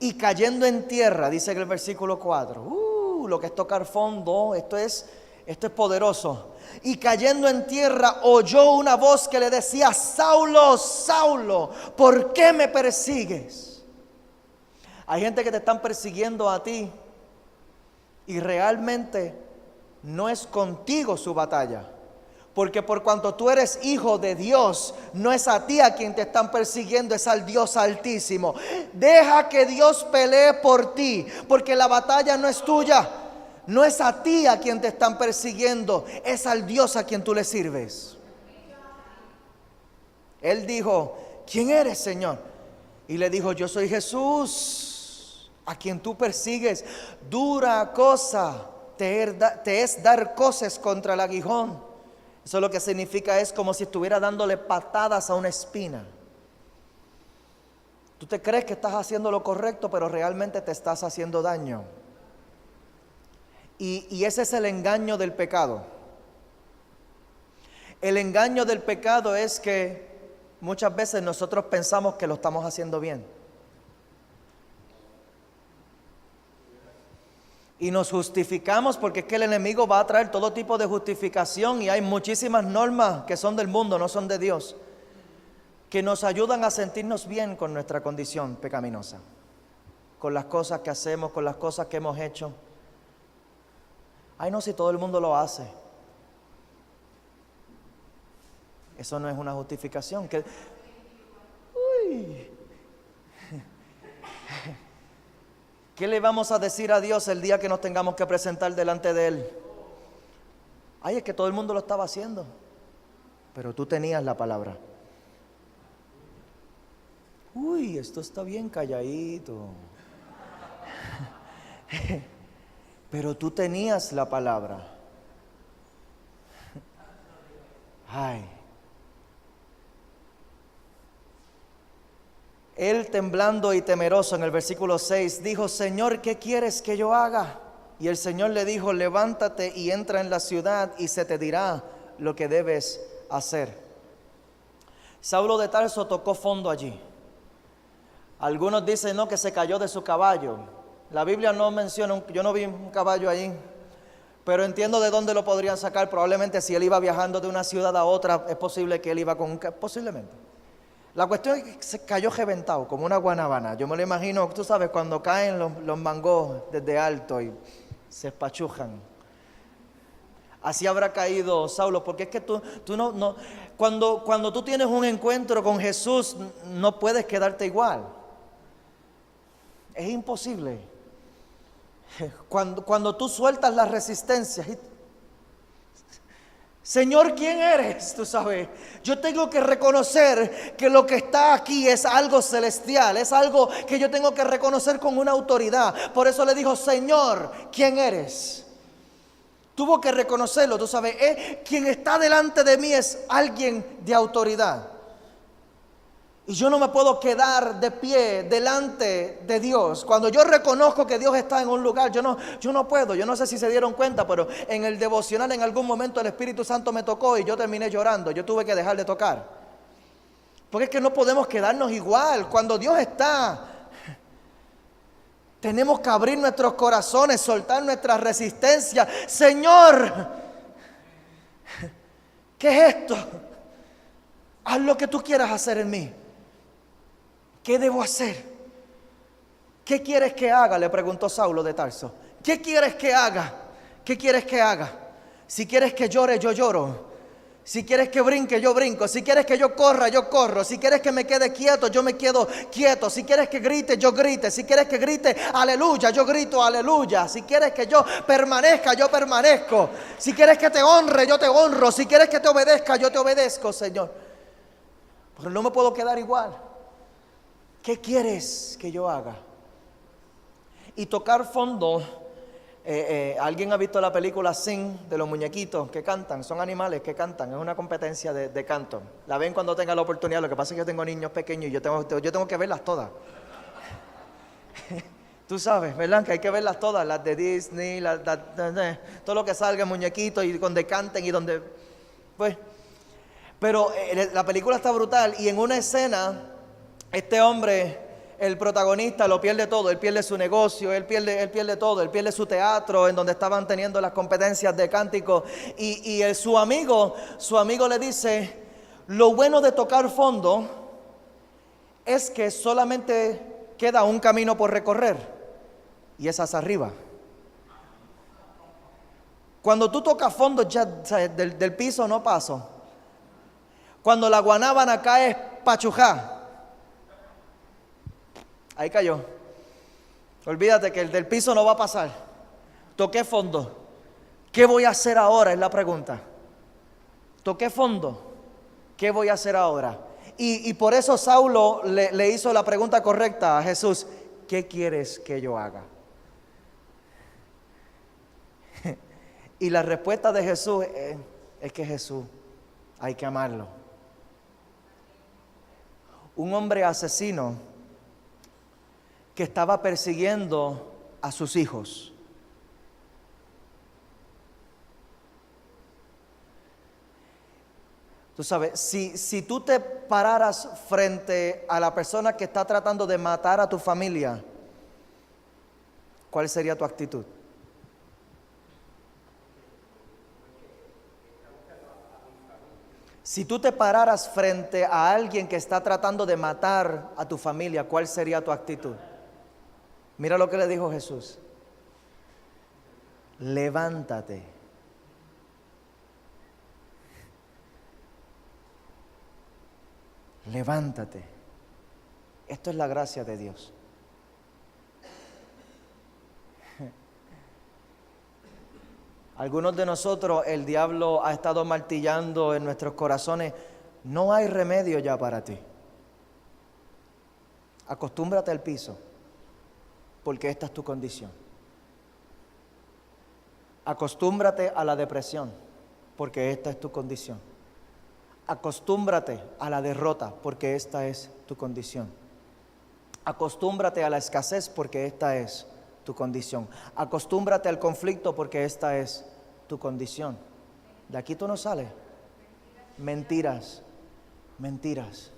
Y cayendo en tierra, dice en el versículo 4, lo que es tocar fondo, esto es poderoso. Y cayendo en tierra oyó una voz que le decía: Saulo, Saulo, ¿por qué me persigues? Hay gente que te están persiguiendo a ti y realmente no es contigo su batalla. Porque por cuanto tú eres hijo de Dios, no es a ti a quien te están persiguiendo, es al Dios Altísimo. Deja que Dios pelee por ti, porque la batalla no es tuya. No es a ti a quien te están persiguiendo, es al Dios a quien tú le sirves. Él dijo: ¿quién eres, Señor? Y le dijo: yo soy Jesús, a quien tú persigues. Dura cosa te es dar coces contra el aguijón. Eso lo que significa es como si estuviera dándole patadas a una espina. Tú te crees que estás haciendo lo correcto, pero realmente te estás haciendo daño. Y ese es el engaño del pecado. El engaño del pecado es que muchas veces nosotros pensamos que lo estamos haciendo bien. Y nos justificamos, porque es que el enemigo va a traer todo tipo de justificación, y hay muchísimas normas que son del mundo, no son de Dios, que nos ayudan a sentirnos bien con nuestra condición pecaminosa, con las cosas que hacemos, con las cosas que hemos hecho. Ay, no, si todo el mundo lo hace. Eso no es una justificación. ¿Qué le vamos a decir a Dios el día que nos tengamos que presentar delante de Él? Ay, es que todo el mundo lo estaba haciendo, pero tú tenías la palabra. Esto está bien calladito. Pero tú tenías la palabra. Ay. Él, temblando y temeroso, en el versículo 6, dijo: Señor, ¿qué quieres que yo haga? Y el Señor le dijo: levántate y entra en la ciudad y se te dirá lo que debes hacer. Saulo de Tarso tocó fondo allí. Algunos dicen no, que se cayó de su caballo. La Biblia no menciona, yo no vi un caballo allí, Pero entiendo de dónde lo podrían sacar. Probablemente si él iba viajando de una ciudad a otra, es posible que él iba con un carro, posiblemente. La cuestión es que se cayó reventado, como una guanabana. Yo me lo imagino, tú sabes, cuando caen los mangos desde alto y se espachujan. Así habrá caído Saulo, porque es que tú no cuando tú tienes un encuentro con Jesús, no puedes quedarte igual. Es imposible. Cuando tú sueltas las resistencias, Señor, ¿quién eres? Tú sabes, yo tengo que reconocer que lo que está aquí es algo celestial, es algo que yo tengo que reconocer con una autoridad. Por eso le dijo, Señor, ¿quién eres? Tuvo que reconocerlo, tú sabes, quien está delante de mí es alguien de autoridad. Y yo no me puedo quedar de pie delante de Dios. Cuando yo reconozco que Dios está en un lugar, yo no puedo. Yo no sé si se dieron cuenta, pero en el devocional en algún momento el Espíritu Santo me tocó y yo terminé llorando. Yo tuve que dejar de tocar. Porque es que no podemos quedarnos igual. Cuando Dios está, tenemos que abrir nuestros corazones, soltar nuestra resistencia. Señor, ¿qué es esto? Haz lo que tú quieras hacer en mí. ¿Qué debo hacer? ¿Qué quieres que haga? Le preguntó Saulo de Tarso. ¿Qué quieres que haga? ¿Qué quieres que haga? Si quieres que llore, yo lloro. Si quieres que brinque, yo brinco. Si quieres que yo corra, yo corro. Si quieres que me quede quieto, yo me quedo quieto. Si quieres que grite, yo grite. Si quieres que grite aleluya, yo grito aleluya. Si quieres que yo permanezca, yo permanezco. Si quieres que te honre, yo te honro. Si quieres que te obedezca, yo te obedezco, Señor. Pero no me puedo quedar igual. ¿Qué quieres que yo haga? Y tocar fondo, ¿alguien ha visto la película Sing de los muñequitos que cantan? Son animales que cantan, es una competencia de canto. La ven cuando tenga la oportunidad, lo que pasa es que yo tengo niños pequeños y yo tengo que verlas todas. Tú sabes, ¿verdad? Que hay que verlas todas, las de Disney, todo lo que salga, muñequitos y donde canten y donde... Pues, pero la película está brutal y en una escena... Este hombre, el protagonista, lo pierde todo. Él pierde su negocio, él pierde todo. Él pierde su teatro en donde estaban teniendo las competencias de cántico. Y su amigo le dice, lo bueno de tocar fondo es que solamente queda un camino por recorrer. Y es hacia arriba. Cuando tú tocas fondo ya del piso no paso. Cuando la guanábana cae es pachujá. Ahí cayó. Olvídate que el del piso no va a pasar. Toqué fondo. ¿Qué voy a hacer ahora? Es la pregunta. Toqué fondo. ¿Qué voy a hacer ahora? Y por eso Saulo le hizo la pregunta correcta a Jesús. ¿Qué quieres que yo haga? Y la respuesta de Jesús es que Jesús hay que amarlo. Un hombre asesino que estaba persiguiendo a sus hijos. Tú sabes, si tú te pararas frente a la persona que está tratando de matar a tu familia, ¿cuál sería tu actitud? Si tú te pararas frente a alguien que está tratando de matar a tu familia, ¿cuál sería tu actitud? Mira lo que le dijo Jesús. Levántate. Levántate. Esto es la gracia de Dios. Algunos de nosotros, el diablo ha estado martillando en nuestros corazones. No hay remedio ya para ti. Acostúmbrate al piso, porque esta es tu condición. Acostúmbrate a la depresión, porque esta es tu condición. Acostúmbrate a la derrota, porque esta es tu condición. Acostúmbrate a la escasez, porque esta es tu condición. Acostúmbrate al conflicto, porque esta es tu condición. De aquí tú no sales. Mentiras. Mentiras.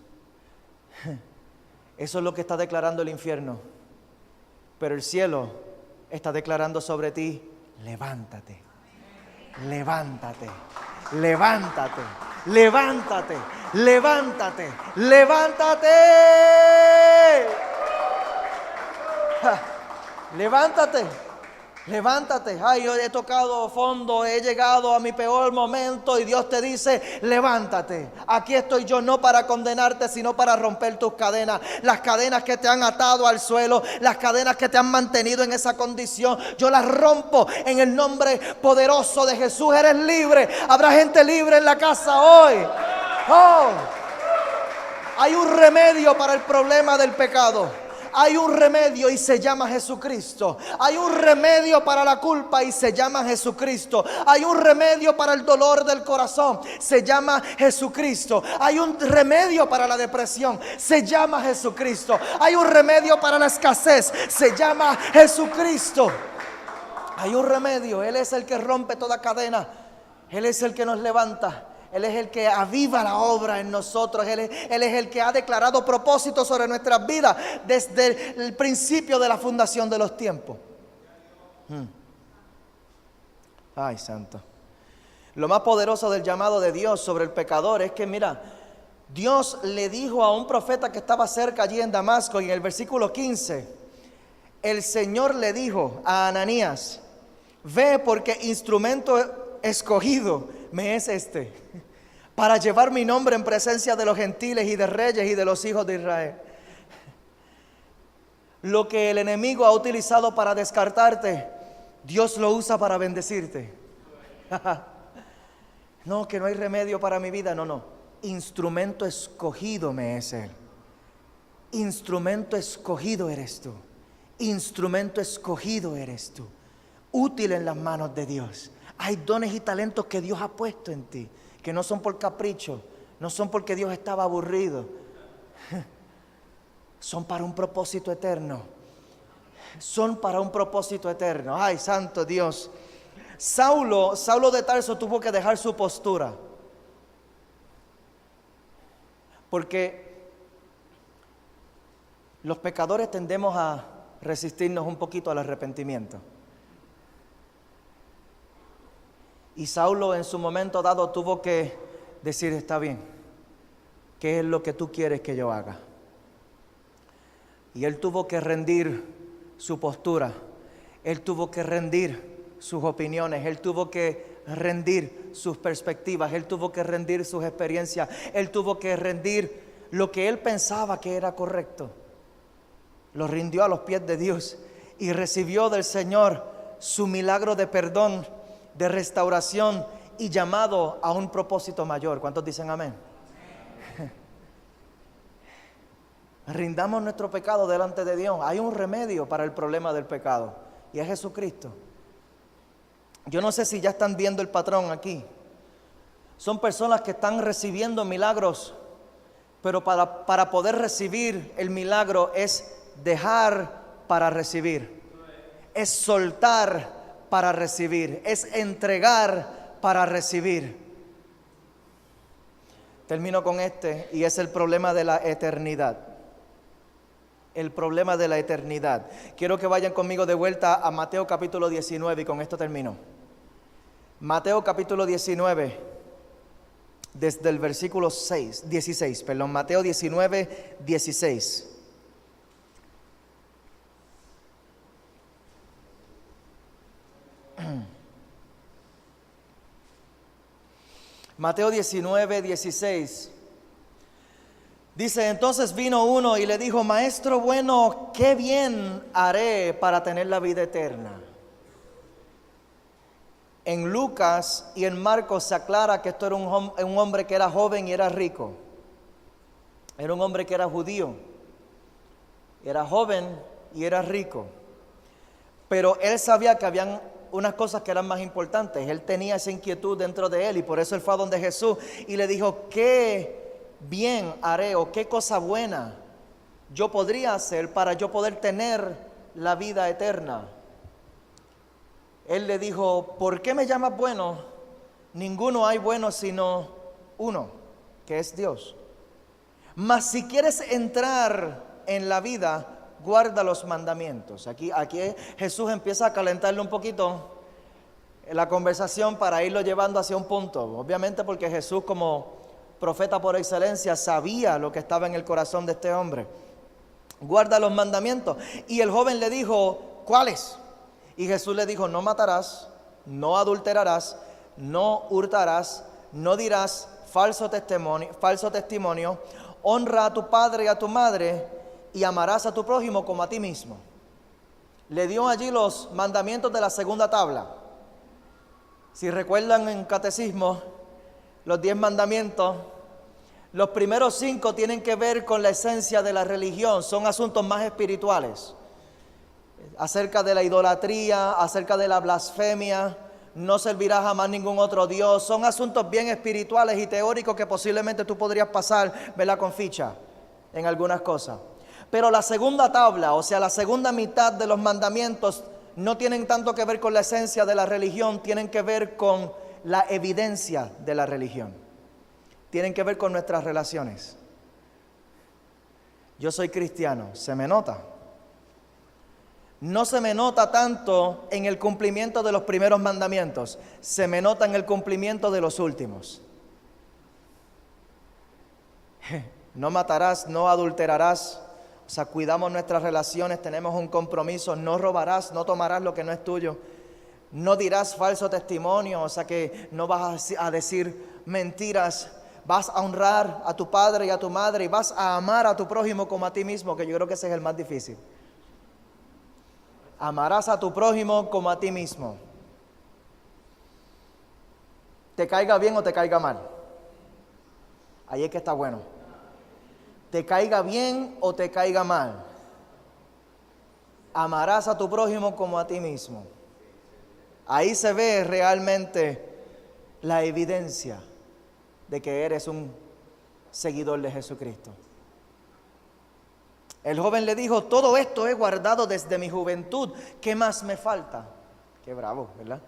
Eso es lo que está declarando el infierno. Pero el cielo está declarando sobre ti, levántate. levántate, levántate, levántate, levántate, levántate. Ja, levántate, levántate. Ay, yo he tocado fondo, he llegado a mi peor momento y Dios te dice, levántate. Aquí estoy yo no para condenarte, sino para romper tus cadenas. Las cadenas que te han atado al suelo, las cadenas que te han mantenido en esa condición, yo las rompo en el nombre poderoso de Jesús. Eres libre. Habrá gente libre en la casa hoy. Oh, hay un remedio para el problema del pecado. Hay un remedio y se llama Jesucristo. Hay un remedio para la culpa y se llama Jesucristo. Hay un remedio para el dolor del corazón, se llama Jesucristo. Hay un remedio para la depresión, se llama Jesucristo. Hay un remedio para la escasez, se llama Jesucristo. Hay un remedio. Él es el que rompe toda cadena. Él es el que nos levanta. Él es el que aviva la obra en nosotros. Él es el que ha declarado propósitos sobre nuestras vidas desde el principio de la fundación de los tiempos. Ay, santo. Lo más poderoso del llamado de Dios sobre el pecador es que, mira, Dios le dijo a un profeta que estaba cerca allí en Damasco, y en el versículo 15, el Señor le dijo a Ananías: ve, porque instrumento escogido me es este, para llevar mi nombre en presencia de los gentiles y de reyes y de los hijos de Israel. Lo que el enemigo ha utilizado para descartarte, Dios lo usa para bendecirte. No, que no hay remedio para mi vida. No. Instrumento escogido me es Él. Instrumento escogido eres tú. Instrumento escogido eres tú. Útil en las manos de Dios. Hay dones y talentos que Dios ha puesto en ti, que no son por capricho, no son porque Dios estaba aburrido. Son para un propósito eterno. Son para un propósito eterno. Ay, santo Dios. Saulo de Tarso tuvo que dejar su postura, porque los pecadores tendemos a resistirnos un poquito al arrepentimiento. Y Saulo en su momento dado tuvo que decir: está bien, ¿qué es lo que tú quieres que yo haga? Y él tuvo que rendir su postura, él tuvo que rendir sus opiniones, él tuvo que rendir sus perspectivas, él tuvo que rendir sus experiencias, él tuvo que rendir lo que él pensaba que era correcto. Lo rindió a los pies de Dios y recibió del Señor su milagro de perdón, de restauración y llamado a un propósito mayor. ¿Cuántos dicen amén? Rindamos nuestro pecado delante de Dios. Hay un remedio para el problema del pecado y es Jesucristo. Yo no sé si ya están viendo el patrón aquí. Son personas que están recibiendo milagros, pero para poder recibir el milagro es dejar para recibir, es soltar para recibir, es entregar para recibir. Termino con este, y es el problema de la eternidad. El problema de la eternidad. Quiero que vayan conmigo de vuelta a Mateo capítulo 19 y con esto termino. Mateo capítulo 19, desde el versículo 16, Mateo 19, 16. Mateo 19, 16. Dice: entonces vino uno y le dijo: maestro bueno, ¿qué bien haré para tener la vida eterna? En Lucas y en Marcos se aclara que esto era un hombre que era joven y era rico. Era un hombre que era judío. Era joven y era rico. Pero él sabía que habían unas cosas que eran más importantes. Él tenía esa inquietud dentro de él y por eso él fue a donde Jesús y le dijo: ¿qué bien haré o qué cosa buena yo podría hacer para yo poder tener la vida eterna? Él le dijo: ¿por qué me llamas bueno? Ninguno hay bueno sino uno, que es Dios. Mas si quieres entrar en la vida, guarda los mandamientos. Aquí Jesús empieza a calentarle un poquito la conversación para irlo llevando hacia un punto. Obviamente porque Jesús, como profeta por excelencia, sabía lo que estaba en el corazón de este hombre. Guarda los mandamientos. Y el joven le dijo, ¿cuáles? Y Jesús le dijo, no matarás, no adulterarás, no hurtarás, no dirás falso testimonio, honra a tu padre y a tu madre y amarás a tu prójimo como a ti mismo. Le dio allí los mandamientos de la segunda tabla. Si recuerdan en catecismo, los 10 mandamientos, los primeros 5 tienen que ver con la esencia de la religión, son asuntos más espirituales, acerca de la idolatría, acerca de la blasfemia, no servirás jamás ningún otro Dios, son asuntos bien espirituales y teóricos que posiblemente tú podrías pasar, ¿verdad?, con ficha en algunas cosas. Pero la segunda tabla, o sea, la segunda mitad de los mandamientos, no tienen tanto que ver con la esencia de la religión, tienen que ver con la evidencia de la religión. Tienen que ver con nuestras relaciones. Yo soy cristiano, ¿se me nota? No se me nota tanto en el cumplimiento de los primeros mandamientos, se me nota en el cumplimiento de los últimos. No matarás, no adulterarás. O sea, cuidamos nuestras relaciones, tenemos un compromiso, no robarás, no tomarás lo que no es tuyo, no dirás falso testimonio, o sea que no vas a decir mentiras, vas a honrar a tu padre y a tu madre y vas a amar a tu prójimo como a ti mismo, que yo creo que ese es el más difícil. Amarás a tu prójimo como a ti mismo. Te caiga bien o te caiga mal. Ahí es que está bueno. Te caiga bien o te caiga mal, amarás a tu prójimo como a ti mismo. Ahí se ve realmente la evidencia de que eres un seguidor de Jesucristo. El joven le dijo, todo esto he guardado desde mi juventud, ¿qué más me falta? Qué bravo, ¿verdad?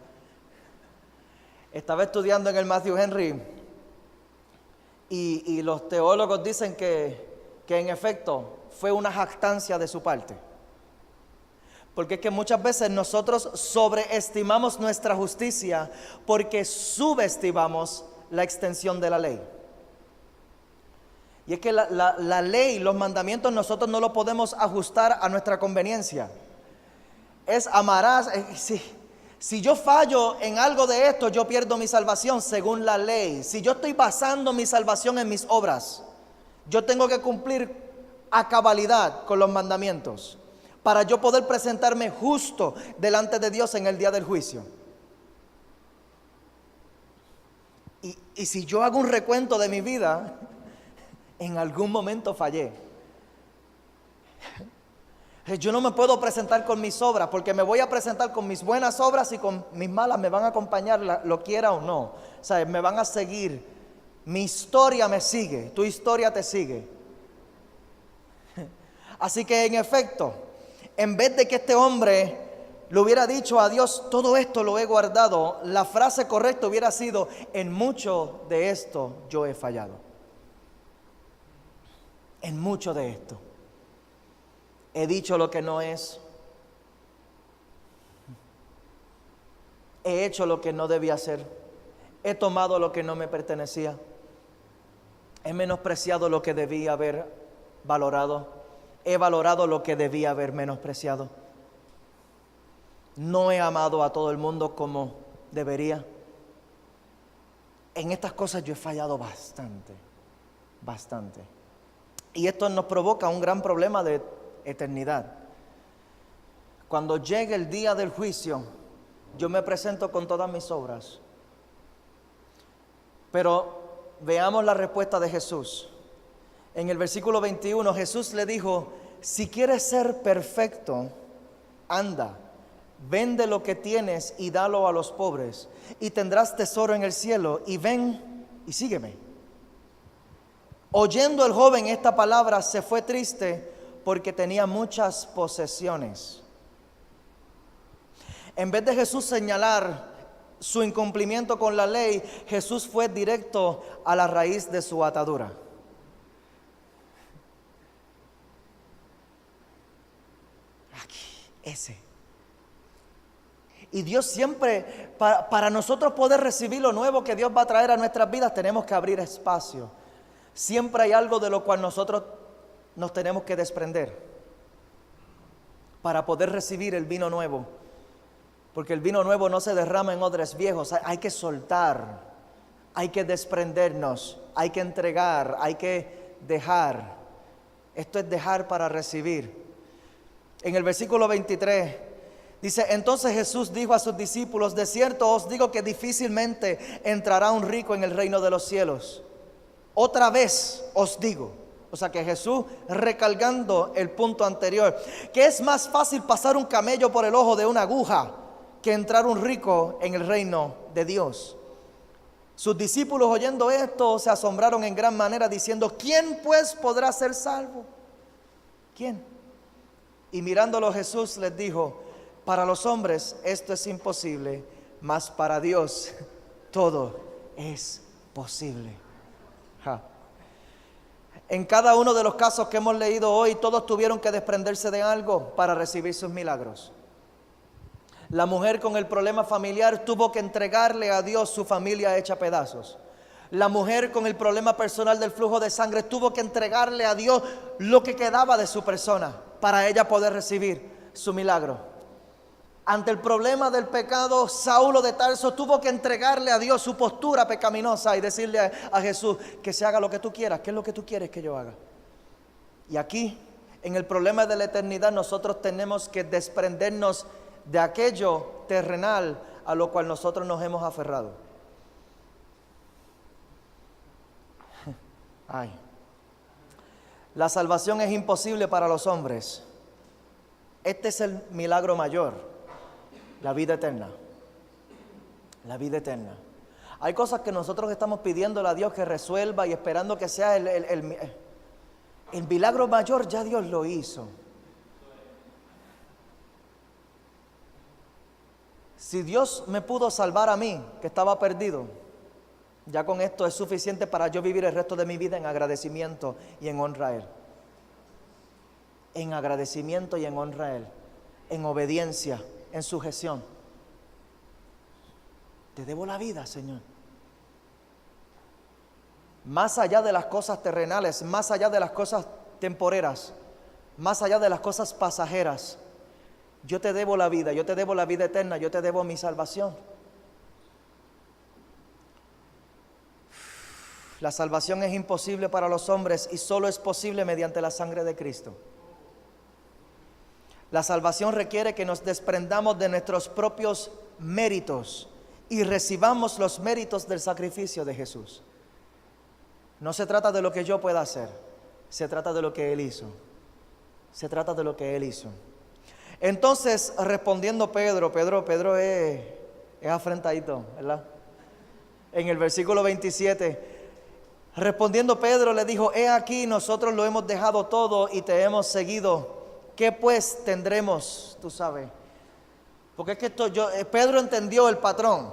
Estaba estudiando en el Matthew Henry y los teólogos dicen que en efecto fue una jactancia de su parte. Porque es que muchas veces nosotros sobreestimamos nuestra justicia porque subestimamos la extensión de la ley. Y es que la ley, los mandamientos, nosotros no lo podemos ajustar a nuestra conveniencia. Es amarás. Si yo fallo en algo de esto, yo pierdo mi salvación según la ley. Si yo estoy basando mi salvación en mis obras, yo tengo que cumplir a cabalidad con los mandamientos para yo poder presentarme justo delante de Dios en el día del juicio. Y si yo hago un recuento de mi vida, en algún momento fallé. Yo no me puedo presentar con mis obras, porque me voy a presentar con mis buenas obras y con mis malas me van a acompañar, lo quiera o no. O sea, me van a seguir. Mi historia me sigue, tu historia te sigue. Así que en efecto, en vez de que este hombre le hubiera dicho a Dios, todo esto lo he guardado, la frase correcta hubiera sido, en mucho de esto yo he fallado. En mucho de esto. He dicho lo que no es. He hecho lo que no debía hacer. He tomado lo que no me pertenecía. He menospreciado lo que debía haber valorado. He valorado lo que debía haber menospreciado. No he amado a todo el mundo como debería. En estas cosas yo he fallado bastante. Y esto nos provoca un gran problema de eternidad. Cuando llegue el día del juicio, yo me presento con todas mis obras. Pero veamos la respuesta de Jesús. En el versículo 21, Jesús le dijo, si quieres ser perfecto, anda, vende lo que tienes y dalo a los pobres, y tendrás tesoro en el cielo, y ven y sígueme. Oyendo el joven esta palabra, se fue triste porque tenía muchas posesiones. En vez de Jesús señalar su incumplimiento con la ley, Jesús fue directo a la raíz de su atadura. Aquí, ese. Y Dios siempre, para nosotros poder recibir lo nuevo que Dios va a traer a nuestras vidas, tenemos que abrir espacio. Siempre hay algo de lo cual nosotros nos tenemos que desprender para poder recibir el vino nuevo. Porque el vino nuevo no se derrama en odres viejos. Hay que soltar, hay que desprendernos, hay que entregar, hay que dejar. Esto es dejar para recibir. En el versículo 23 dice: entonces Jesús dijo a sus discípulos: de cierto os digo que difícilmente entrará un rico en el reino de los cielos. Otra vez os digo. O sea que Jesús recalcando el punto anterior, que es más fácil pasar un camello por el ojo de una aguja que entrar un rico en el reino de Dios. Sus discípulos, oyendo esto, se asombraron en gran manera, diciendo: ¿quién pues podrá ser salvo? ¿Quién? Y mirándolo Jesús les dijo: para los hombres esto es imposible, mas para Dios todo es posible. En cada uno de los casos que hemos leído hoy, todos tuvieron que desprenderse de algo para recibir sus milagros. La mujer con el problema familiar tuvo que entregarle a Dios su familia hecha pedazos. La mujer con el problema personal del flujo de sangre tuvo que entregarle a Dios lo que quedaba de su persona para ella poder recibir su milagro. Ante el problema del pecado, Saulo de Tarso tuvo que entregarle a Dios su postura pecaminosa y decirle a Jesús: que se haga lo que tú quieras. ¿Qué es lo que tú quieres que yo haga? Y aquí, en el problema de la eternidad, nosotros tenemos que desprendernos de aquello terrenal a lo cual nosotros nos hemos aferrado. Ay. La salvación es imposible para los hombres. Este es el milagro mayor. La vida eterna. La vida eterna. Hay cosas que nosotros estamos pidiéndole a Dios que resuelva y esperando que sea el milagro mayor. Ya Dios lo hizo. Si Dios me pudo salvar a mí, que estaba perdido, ya con esto es suficiente para yo vivir el resto de mi vida en agradecimiento y en honra a Él. En agradecimiento y en honra a Él. En obediencia, en sujeción. Te debo la vida, Señor. Más allá de las cosas terrenales, más allá de las cosas temporeras, más allá de las cosas pasajeras, yo te debo la vida, yo te debo la vida eterna, yo te debo mi salvación. La salvación es imposible para los hombres y solo es posible mediante la sangre de Cristo. La salvación requiere que nos desprendamos de nuestros propios méritos y recibamos los méritos del sacrificio de Jesús. No se trata de lo que yo pueda hacer, se trata de lo que Él hizo. Se trata de lo que Él hizo. Entonces, respondiendo Pedro es afrentadito, ¿verdad? En el versículo 27, respondiendo Pedro le dijo: he aquí, nosotros lo hemos dejado todo y te hemos seguido. ¿Qué pues tendremos? Tú sabes. Porque es que Pedro entendió el patrón.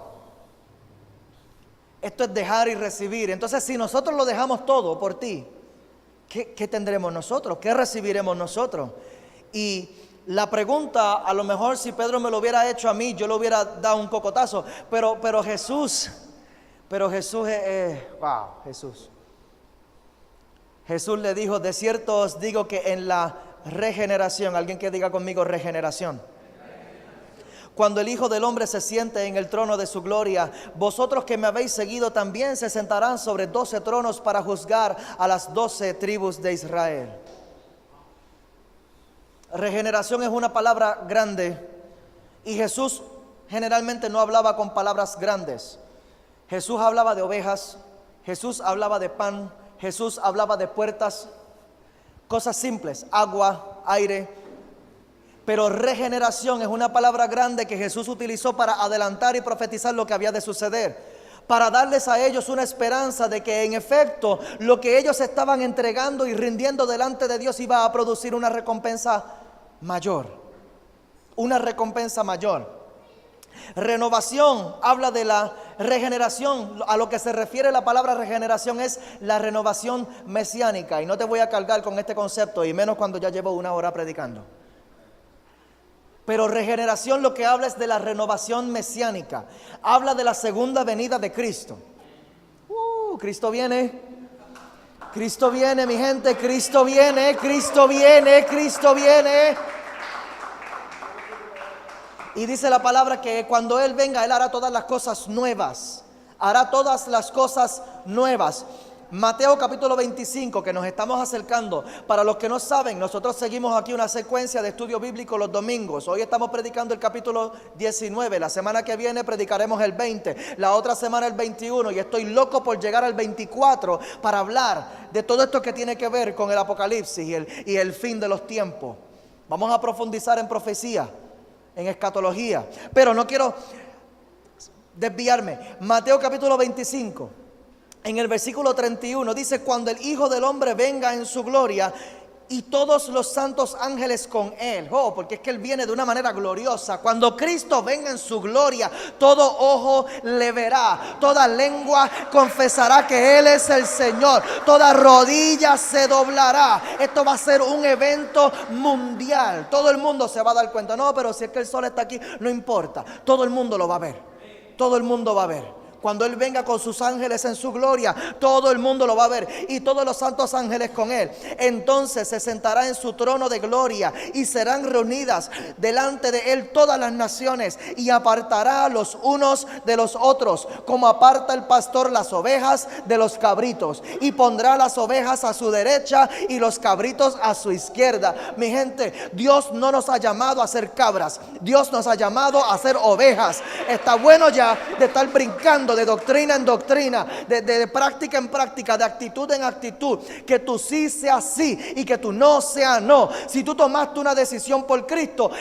Esto es dejar y recibir. Entonces, si nosotros lo dejamos todo por ti, ¿qué tendremos nosotros? ¿Qué recibiremos nosotros? Y la pregunta, a lo mejor si Pedro me lo hubiera hecho a mí, yo le hubiera dado un cocotazo. Pero Jesús Jesús. Jesús le dijo: de cierto os digo que en la regeneración, alguien que diga conmigo regeneración, cuando el Hijo del Hombre se siente en el trono de su gloria, vosotros que me habéis seguido también se sentarán sobre 12 tronos para juzgar a las 12 tribus de Israel. Regeneración es una palabra grande y Jesús generalmente no hablaba con palabras grandes. Jesús hablaba de ovejas, Jesús hablaba de pan, Jesús hablaba de puertas, cosas simples, agua, aire. Pero regeneración es una palabra grande que Jesús utilizó para adelantar y profetizar lo que había de suceder, para darles a ellos una esperanza de que en efecto lo que ellos estaban entregando y rindiendo delante de Dios iba a producir una recompensa mayor. Una recompensa mayor. Renovación habla de la regeneración. A lo que se refiere la palabra regeneración es la renovación mesiánica. Y no te voy a cargar con este concepto, y menos cuando ya llevo 1 hora predicando. Pero regeneración lo que habla es de la renovación mesiánica. Habla de la segunda venida de Cristo. Cristo viene. Cristo viene, mi gente. Cristo viene, Cristo viene, Cristo viene. Y dice la palabra que cuando Él venga, Él hará todas las cosas nuevas. Hará todas las cosas nuevas. Mateo capítulo 25, que nos estamos acercando. Para los que no saben, nosotros seguimos aquí una secuencia de estudio bíblico los domingos. Hoy estamos predicando el capítulo 19. La semana que viene predicaremos el 20. La otra semana el 21. Y estoy loco por llegar al 24 para hablar de todo esto que tiene que ver con el Apocalipsis y el fin de los tiempos. Vamos a profundizar en profecía, en escatología. Pero no quiero desviarme. Mateo capítulo 25. En el versículo 31 dice: cuando el Hijo del Hombre venga en su gloria y todos los santos ángeles con Él. Porque es que Él viene de una manera gloriosa. Cuando Cristo venga en su gloria, todo ojo le verá, toda lengua confesará que Él es el Señor, toda rodilla se doblará. Esto va a ser un evento mundial. Todo el mundo se va a dar cuenta. No, pero si es que el sol está aquí, no importa. Todo el mundo lo va a ver. Todo el mundo va a ver. Cuando Él venga con sus ángeles en su gloria, todo el mundo lo va a ver, y todos los santos ángeles con Él. Entonces se sentará en su trono de gloria y serán reunidas delante de Él todas las naciones, y apartará a los unos de los otros, como aparta el pastor las ovejas de los cabritos, y pondrá las ovejas a su derecha y los cabritos a su izquierda. Mi gente, Dios no nos ha llamado a ser cabras, Dios nos ha llamado a ser ovejas. Está bueno ya de estar brincando de doctrina en doctrina, de práctica en práctica, de actitud en actitud. Que tu sí sea sí y que tu no sea no. Si tú tomaste una decisión por Cristo,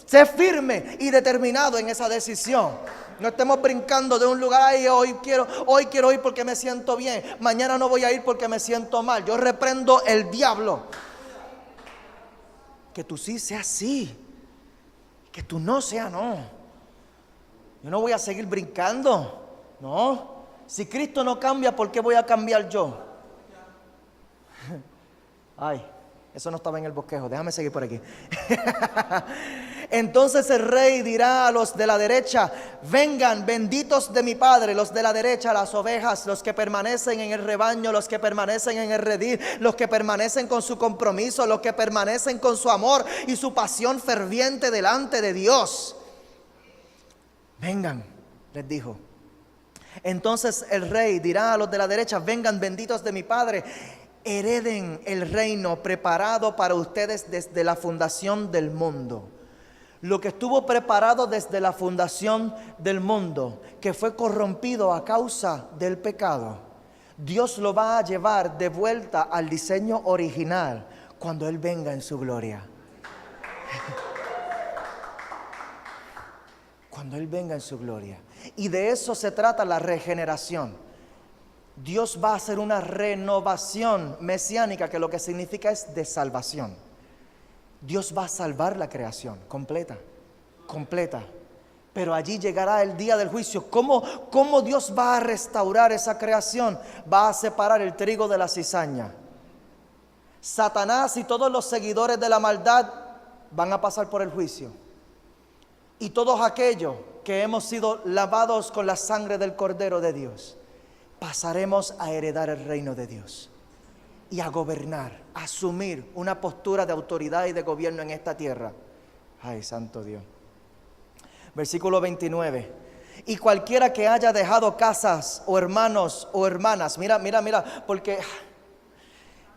sé firme y determinado en esa decisión. No estemos brincando de un lugar. Ay, hoy quiero ir porque me siento bien, mañana no voy a ir porque me siento mal. Yo reprendo el diablo. Que tu sí sea sí, que tu no sea no. Yo no voy a seguir brincando. No, si Cristo no cambia, ¿por qué voy a cambiar yo? Ay, eso no estaba en el bosquejo, déjame seguir por aquí. Entonces el rey dirá a los de la derecha: vengan, benditos de mi Padre. Los de la derecha, las ovejas, los que permanecen en el rebaño, los que permanecen en el redil, los que permanecen con su compromiso, los que permanecen con su amor y su pasión ferviente delante de Dios. Vengan, les dijo. Entonces el rey dirá a los de la derecha: vengan, benditos de mi Padre, hereden el reino preparado para ustedes desde la fundación del mundo. Lo que estuvo preparado desde la fundación del mundo, que fue corrompido a causa del pecado, Dios lo va a llevar de vuelta al diseño original cuando Él venga en su gloria. Cuando Él venga en su gloria. Y de eso se trata la regeneración. Dios va a hacer una renovación mesiánica, que lo que significa es de salvación. Dios va a salvar la creación completa. Pero allí llegará el día del juicio. ¿Cómo Dios va a restaurar esa creación? Va a separar el trigo de la cizaña. Satanás y todos los seguidores de la maldad van a pasar por el juicio. Y todos aquellos que hemos sido lavados con la sangre del Cordero de Dios, pasaremos a heredar el reino de Dios y a gobernar, a asumir una postura de autoridad y de gobierno en esta tierra. Ay, santo Dios. Versículo 29. Y cualquiera que haya dejado casas o hermanos o hermanas, mira, porque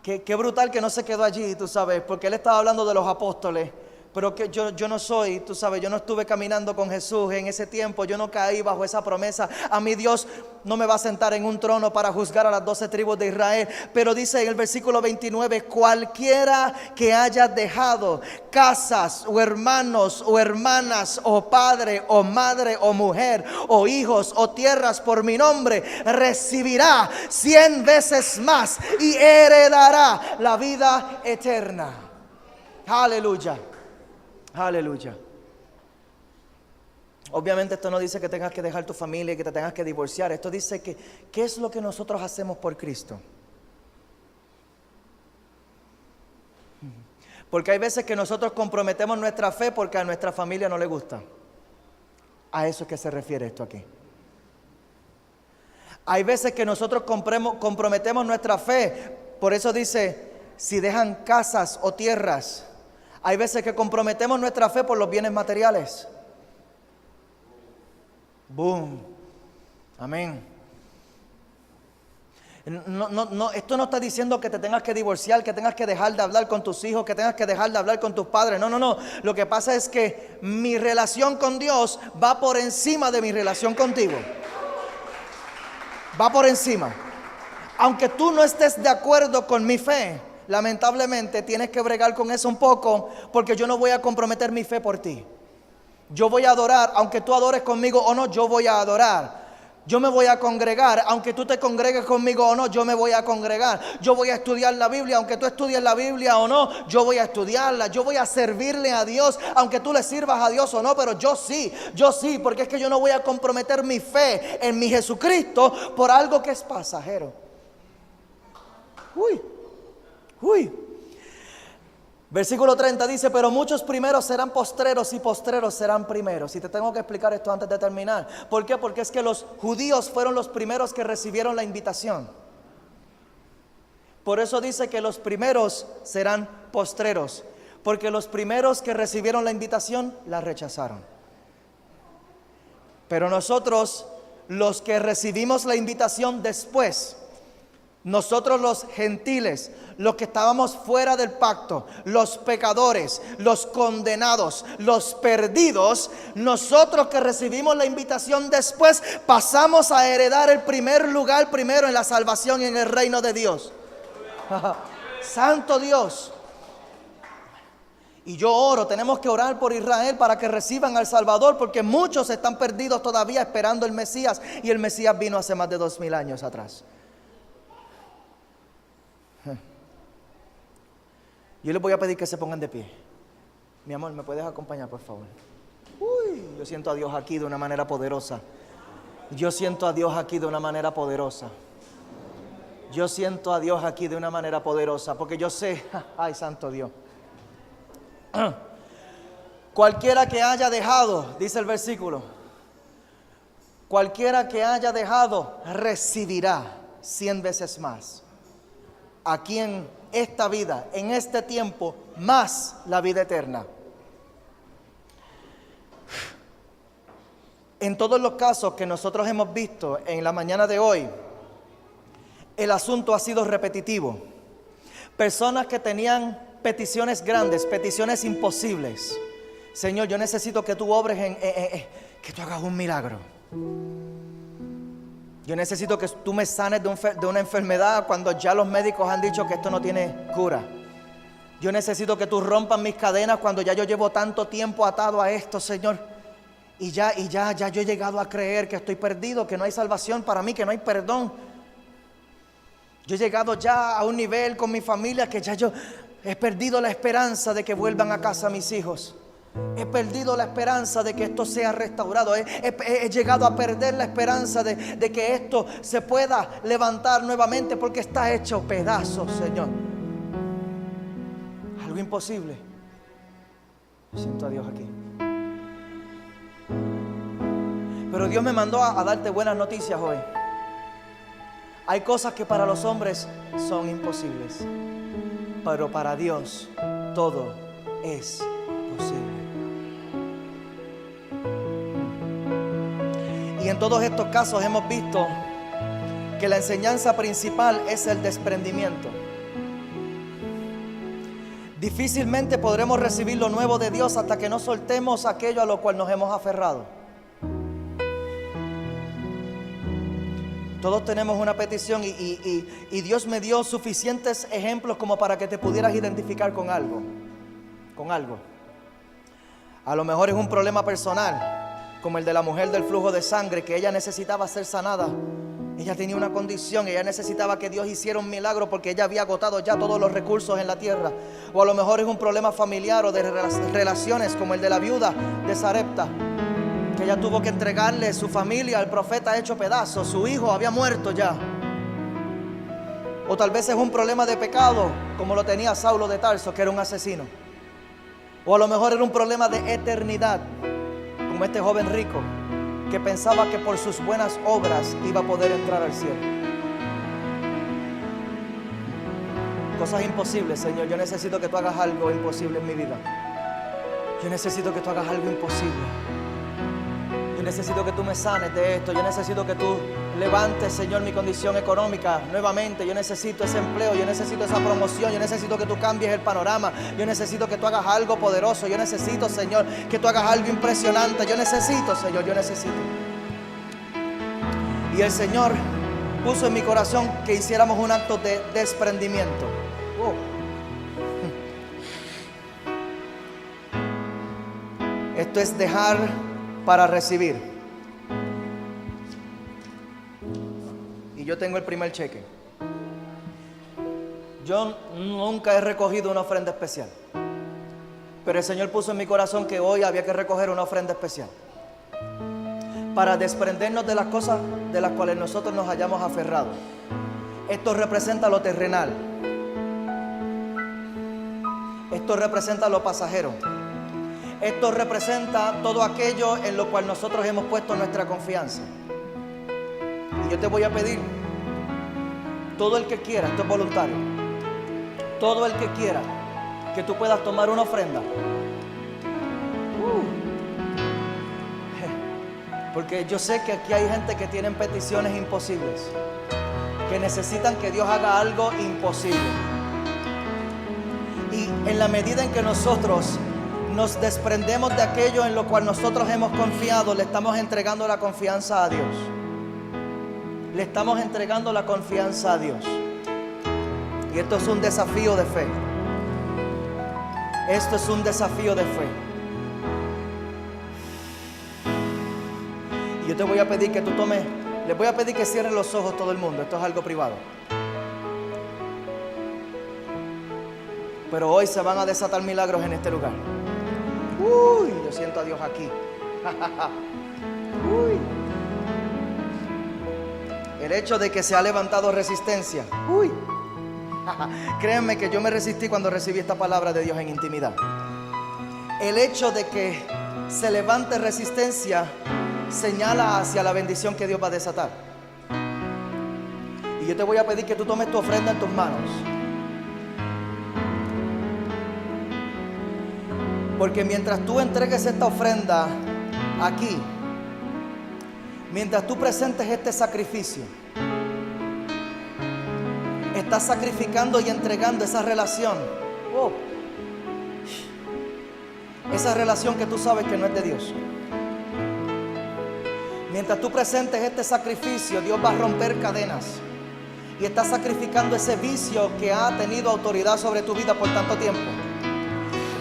qué brutal que no se quedó allí, tú sabes, porque él estaba hablando de los apóstoles. Pero que yo no soy, tú sabes, yo no estuve caminando con Jesús en ese tiempo, yo no caí bajo esa promesa. A mí Dios no me va a sentar en un trono para juzgar a las 12 tribus de Israel. Pero dice en el versículo 29, cualquiera que haya dejado casas o hermanos o hermanas o padre o madre o mujer o hijos o tierras por mi nombre, recibirá 100 veces más y heredará la vida eterna. Aleluya. Aleluya. Obviamente esto no dice que tengas que dejar tu familia y que te tengas que divorciar. Esto dice que ¿qué es lo que nosotros hacemos por Cristo? Porque hay veces que nosotros comprometemos nuestra fe porque a nuestra familia no le gusta. A eso es que se refiere esto aquí. Hay veces que nosotros comprometemos nuestra fe. Por eso dice, si dejan casas o tierras. Hay veces que comprometemos nuestra fe por los bienes materiales. Boom. Amén. No, esto no está diciendo que te tengas que divorciar, que tengas que dejar de hablar con tus hijos, que tengas que dejar de hablar con tus padres. No. Lo que pasa es que mi relación con Dios va por encima de mi relación contigo. Va por encima. Aunque tú no estés de acuerdo con mi fe, lamentablemente tienes que bregar con eso un poco, porque yo no voy a comprometer mi fe por ti. Yo voy a adorar, aunque tú adores conmigo o no, yo voy a adorar. Yo me voy a congregar, aunque tú te congregues conmigo o no, yo me voy a congregar. Yo voy a estudiar la Biblia, aunque tú estudies la Biblia o no, yo voy a estudiarla. Yo voy a servirle a Dios, aunque tú le sirvas a Dios o no, pero yo sí, porque es que yo no voy a comprometer mi fe en mi Jesucristo por algo que es pasajero. Uy. Versículo 30 dice, pero muchos primeros serán postreros y postreros serán primeros. Y te tengo que explicar esto antes de terminar. ¿Por qué? Porque es que los judíos fueron los primeros que recibieron la invitación. Por eso dice que los primeros serán postreros. Porque los primeros que recibieron la invitación la rechazaron. Pero nosotros, los que recibimos la invitación después, nosotros los gentiles, los que estábamos fuera del pacto, los pecadores, los condenados, los perdidos, nosotros que recibimos la invitación después, pasamos a heredar el primer lugar primero en la salvación y en el reino de Dios. Santo Dios. Y yo oro, tenemos que orar por Israel para que reciban al Salvador, porque muchos están perdidos todavía esperando el Mesías, y el Mesías vino hace más de 2000 años atrás. Yo les voy a pedir que se pongan de pie. Mi amor, ¿me puedes acompañar, por favor? Yo siento a Dios aquí de una manera poderosa. Yo siento a Dios aquí de una manera poderosa. Yo siento a Dios aquí de una manera poderosa, porque yo sé, ay, santo Dios. Cualquiera que haya dejado, dice el versículo, cualquiera que haya dejado recibirá 100 veces más. Aquí en esta vida, en este tiempo, más la vida eterna. En todos los casos que nosotros hemos visto en la mañana de hoy, el asunto ha sido repetitivo. Personas que tenían peticiones grandes, peticiones imposibles. Señor, yo necesito que tú obres que tú hagas un milagro. Yo necesito que tú me sanes de una enfermedad cuando ya los médicos han dicho que esto no tiene cura. Yo necesito que tú rompas mis cadenas cuando ya yo llevo tanto tiempo atado a esto, Señor. Y ya yo he llegado a creer que estoy perdido, que no hay salvación para mí, que no hay perdón. Yo he llegado ya a un nivel con mi familia que ya yo he perdido la esperanza de que vuelvan a casa mis hijos. He perdido la esperanza de que esto sea restaurado. He llegado a perder la esperanza de que esto se pueda levantar nuevamente, porque está hecho pedazos, Señor. Algo imposible. Siento a Dios aquí. Pero Dios me mandó a darte buenas noticias hoy. Hay cosas que para los hombres son imposibles, pero para Dios todo es posible. Y en todos estos casos hemos visto que la enseñanza principal es el desprendimiento. Difícilmente podremos recibir lo nuevo de Dios hasta que no soltemos aquello a lo cual nos hemos aferrado. Todos tenemos una petición y Dios me dio suficientes ejemplos como para que te pudieras identificar con algo. A lo mejor es un problema personal, como el de la mujer del flujo de sangre, que ella necesitaba ser sanada. Ella tenía una condición, ella necesitaba que Dios hiciera un milagro porque ella había agotado ya todos los recursos en la tierra. O a lo mejor es un problema familiar o de relaciones, como el de la viuda de Sarepta, que ella tuvo que entregarle su familia al profeta hecho pedazos. Su hijo había muerto ya. O tal vez es un problema de pecado, como lo tenía Saulo de Tarso, que era un asesino. O a lo mejor era un problema de eternidad, como este joven rico que pensaba que por sus buenas obras iba a poder entrar al cielo. Cosas imposibles, Señor. Yo necesito que tú hagas algo imposible en mi vida. Yo necesito que tú hagas algo imposible. Yo necesito que tú me sanes de esto. Yo necesito que tú levantes, Señor, mi condición económica nuevamente. Yo necesito ese empleo. Yo necesito esa promoción. Yo necesito que tú cambies el panorama. Yo necesito que tú hagas algo poderoso. Yo necesito, Señor, que tú hagas algo impresionante. Yo necesito, Señor, yo necesito. Y el Señor puso en mi corazón que hiciéramos un acto de desprendimiento. Esto es dejar para recibir. Y yo tengo el primer cheque. Yo nunca he recogido una ofrenda especial, pero el Señor puso en mi corazón que hoy había que recoger una ofrenda especial para desprendernos de las cosas de las cuales nosotros nos hayamos aferrado. Esto representa lo terrenal. Esto representa lo pasajero. Esto representa todo aquello en lo cual nosotros hemos puesto nuestra confianza. Y yo te voy a pedir, todo el que quiera, esto es voluntario, todo el que quiera que tú puedas tomar una ofrenda. Porque yo sé que aquí hay gente que tienen peticiones imposibles, que necesitan que Dios haga algo imposible. Y en la medida en que nosotros nos desprendemos de aquello en lo cual nosotros hemos confiado, le estamos entregando la confianza a Dios. Le estamos entregando la confianza a Dios. Y esto es un desafío de fe. Esto es un desafío de fe. Y yo te voy a pedir que tú tomes, les voy a pedir que cierren los ojos todo el mundo. Esto es algo privado. Pero hoy se van a desatar milagros en este lugar. Uy, yo siento a Dios aquí. Uy. El hecho de que se ha levantado resistencia. Uy. Créanme que yo me resistí cuando recibí esta palabra de Dios en intimidad. El hecho de que se levante resistencia señala hacia la bendición que Dios va a desatar. Y yo te voy a pedir que tú tomes tu ofrenda en tus manos. Porque mientras tú entregues esta ofrenda aquí, mientras tú presentes este sacrificio, estás sacrificando y entregando esa relación. Esa relación que tú sabes que no es de Dios. Mientras tú presentes este sacrificio, Dios va a romper cadenas. Y estás sacrificando ese vicio que ha tenido autoridad sobre tu vida por tanto tiempo.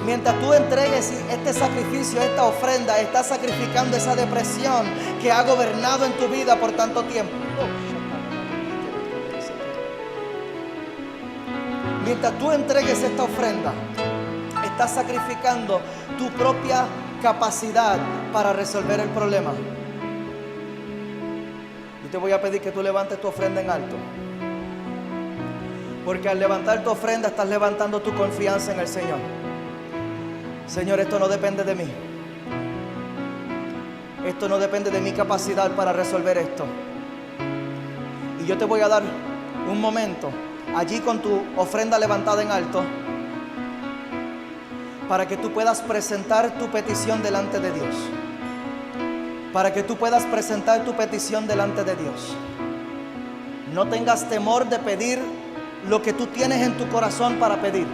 Mientras tú entregues este sacrificio, esta ofrenda, estás sacrificando esa depresión que ha gobernado en tu vida por tanto tiempo. Mientras tú entregues esta ofrenda, estás sacrificando tu propia capacidad para resolver el problema. Yo te voy a pedir que tú levantes tu ofrenda en alto. Porque al levantar tu ofrenda estás levantando tu confianza en el Señor. Señor, esto no depende de mí. Esto no depende de mi capacidad para resolver esto. Y yo te voy a dar un momento allí con tu ofrenda levantada en alto para que tú puedas presentar tu petición delante de Dios. Para que tú puedas presentar tu petición delante de Dios. No tengas temor de pedir lo que tú tienes en tu corazón para pedir.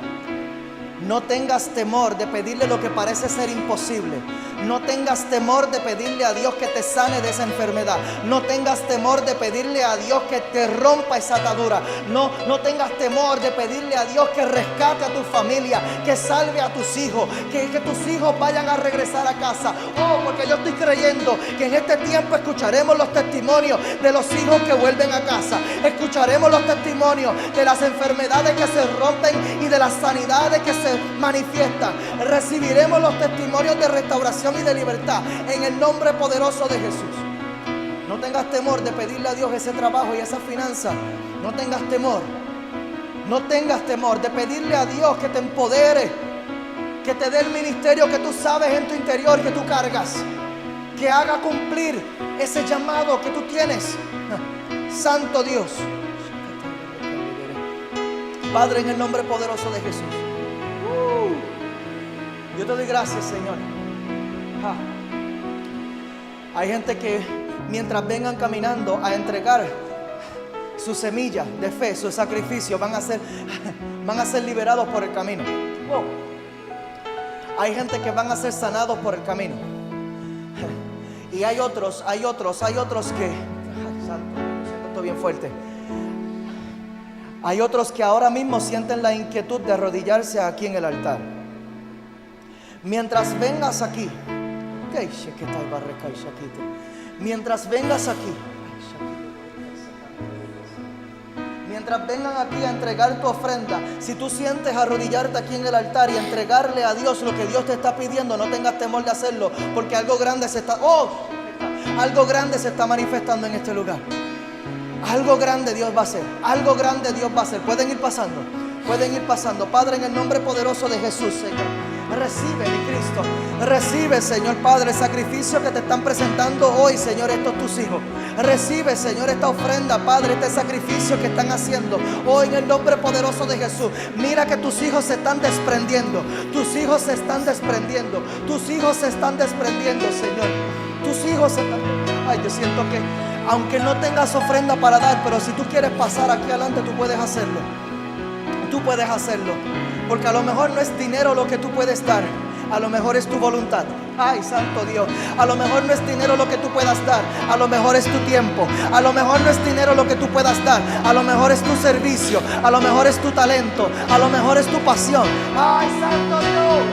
No tengas temor de pedirle lo que parece ser imposible. No tengas temor de pedirle a Dios que te sane de esa enfermedad. No tengas temor de pedirle a Dios que te rompa esa atadura. No tengas temor de pedirle a Dios que rescate a tu familia, que salve a tus hijos, que tus hijos vayan a regresar a casa. Porque yo estoy creyendo que en este tiempo escucharemos los testimonios de los hijos que vuelven a casa. Escucharemos los testimonios de las enfermedades que se rompen y de las sanidades que se manifiestan. Recibiremos los testimonios de restauración y de libertad en el nombre poderoso de Jesús. No tengas temor de pedirle a Dios ese trabajo y esa finanza. No tengas temor. No tengas temor de pedirle a Dios que te empodere, que te dé el ministerio que tú sabes en tu interior que tú cargas, que haga cumplir ese llamado que tú tienes. Santo Dios. Padre, en el nombre poderoso de Jesús, yo te doy gracias, Señor. Hay gente que mientras vengan caminando a entregar su semilla de fe, su sacrificio, van a ser liberados por el camino. Hay gente que van a ser sanados por el camino. Y hay otros que, santo, siento esto bien fuerte. Hay otros que ahora mismo sienten la inquietud de arrodillarse aquí en el altar. Mientras vengas aquí, mientras vengas aquí, mientras vengan aquí a entregar tu ofrenda, si tú sientes arrodillarte aquí en el altar y entregarle a Dios lo que Dios te está pidiendo, no tengas temor de hacerlo, porque algo grande se está manifestando en este lugar. Algo grande Dios va a hacer. Algo grande Dios va a hacer. Pueden ir pasando. Padre, en el nombre poderoso de Jesús, Señor, recibe, mi Cristo. Recibe, Señor Padre, el sacrificio que te están presentando hoy, Señor, estos tus hijos. Recibe, Señor, esta ofrenda, Padre, este sacrificio que están haciendo hoy en el nombre poderoso de Jesús. Mira que tus hijos se están desprendiendo. Tus hijos se están desprendiendo. Tus hijos se están desprendiendo, Señor. Tus hijos se están... Ay, yo siento que aunque no tengas ofrenda para dar, pero si tú quieres pasar aquí adelante, tú puedes hacerlo. Tú puedes hacerlo. Porque a lo mejor no es dinero lo que tú puedes dar. A lo mejor es tu voluntad. Ay, santo Dios. A lo mejor no es dinero lo que tú puedas dar. A lo mejor es tu tiempo. A lo mejor no es dinero lo que tú puedas dar. A lo mejor es tu servicio. A lo mejor es tu talento. A lo mejor es tu pasión. Ay, santo Dios.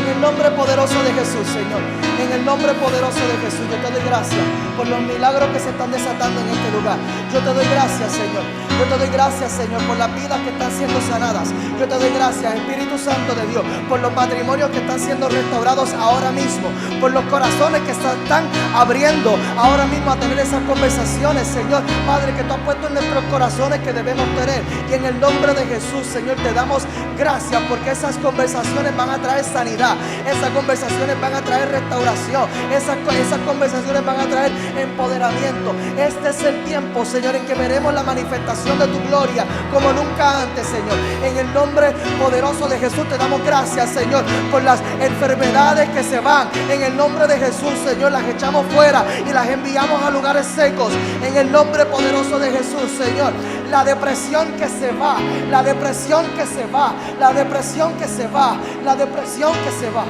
En el nombre poderoso de Jesús, Señor. En el nombre poderoso de Jesús, yo te doy gracias por los milagros que se están desatando en este lugar. Yo te doy gracias, Señor. Yo te doy gracias, Señor, por las vidas que están siendo sanadas. Yo te doy gracias, Espíritu Santo de Dios, por los matrimonios que están siendo restaurados ahora mismo, por los corazones que se están abriendo ahora mismo a tener esas conversaciones, Señor. Padre, que tú has puesto en nuestros corazones que debemos tener. Y en el nombre de Jesús, Señor, te damos gracias porque esas conversaciones van a traer sanidad. Esas conversaciones van a traer restauración. Esas conversaciones van a traer empoderamiento. Este es el tiempo, Señor, en que veremos la manifestación de tu gloria como nunca antes, Señor. En el nombre poderoso de Jesús te damos gracias, Señor, por las enfermedades que se van. En el nombre de Jesús, Señor, las echamos fuera y las enviamos a lugares secos. En el nombre poderoso de Jesús, Señor, la depresión que se va, la depresión que se va, la depresión que se va, la depresión que se va.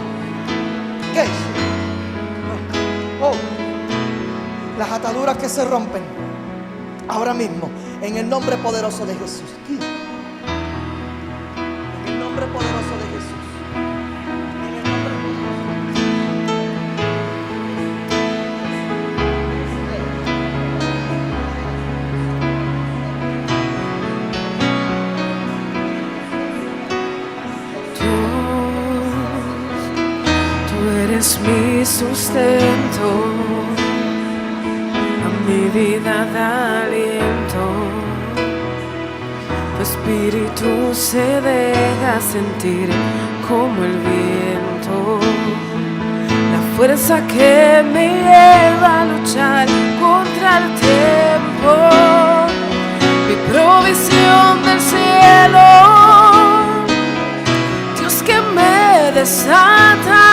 ¿Qué es? Oh, las ataduras que se rompen ahora mismo en el nombre poderoso de Jesús. En el nombre poderoso de Jesús. En el nombre Tú eres mi sustento, a mi vida da aliento. Tu espíritu se deja sentir como el viento, la fuerza que me lleva a luchar contra el tiempo, mi provisión del cielo, Dios que me desata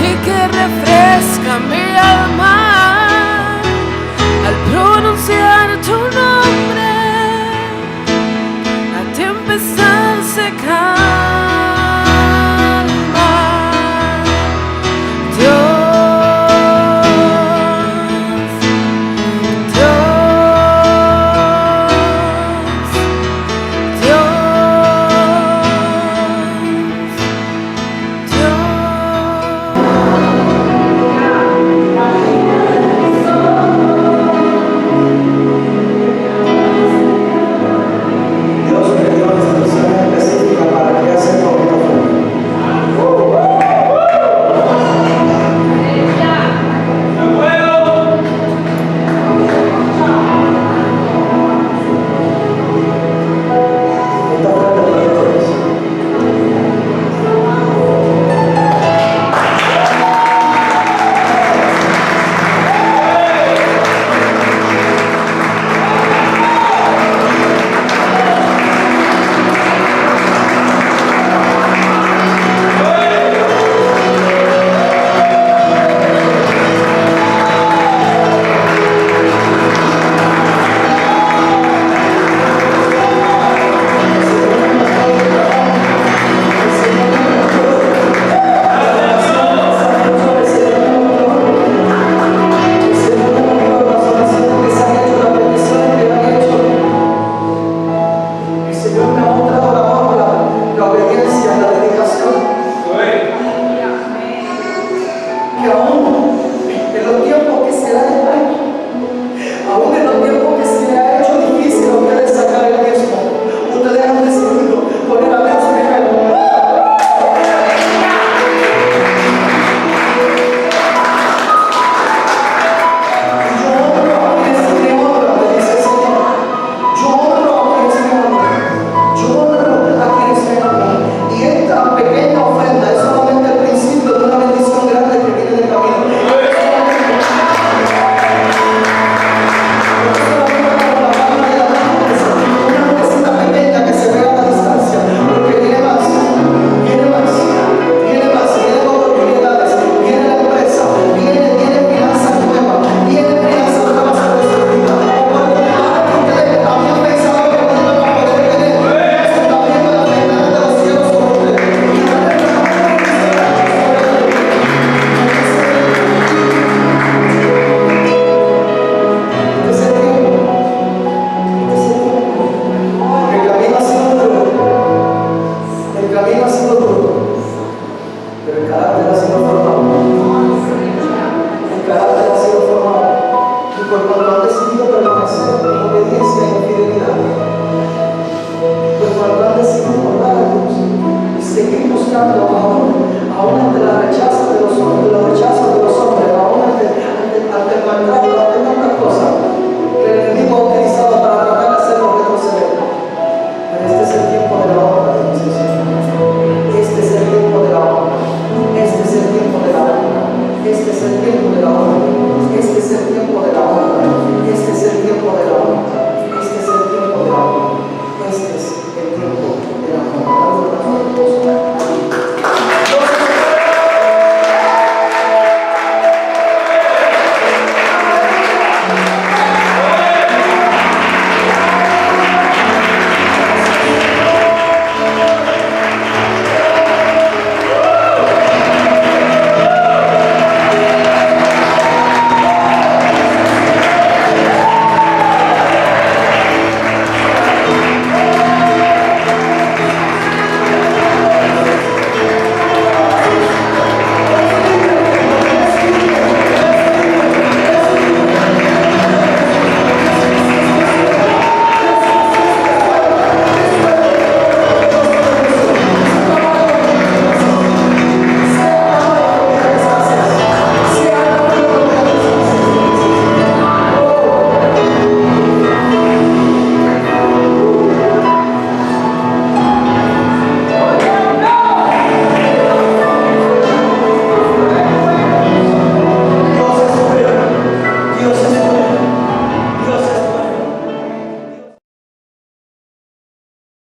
y que refresca mi alma.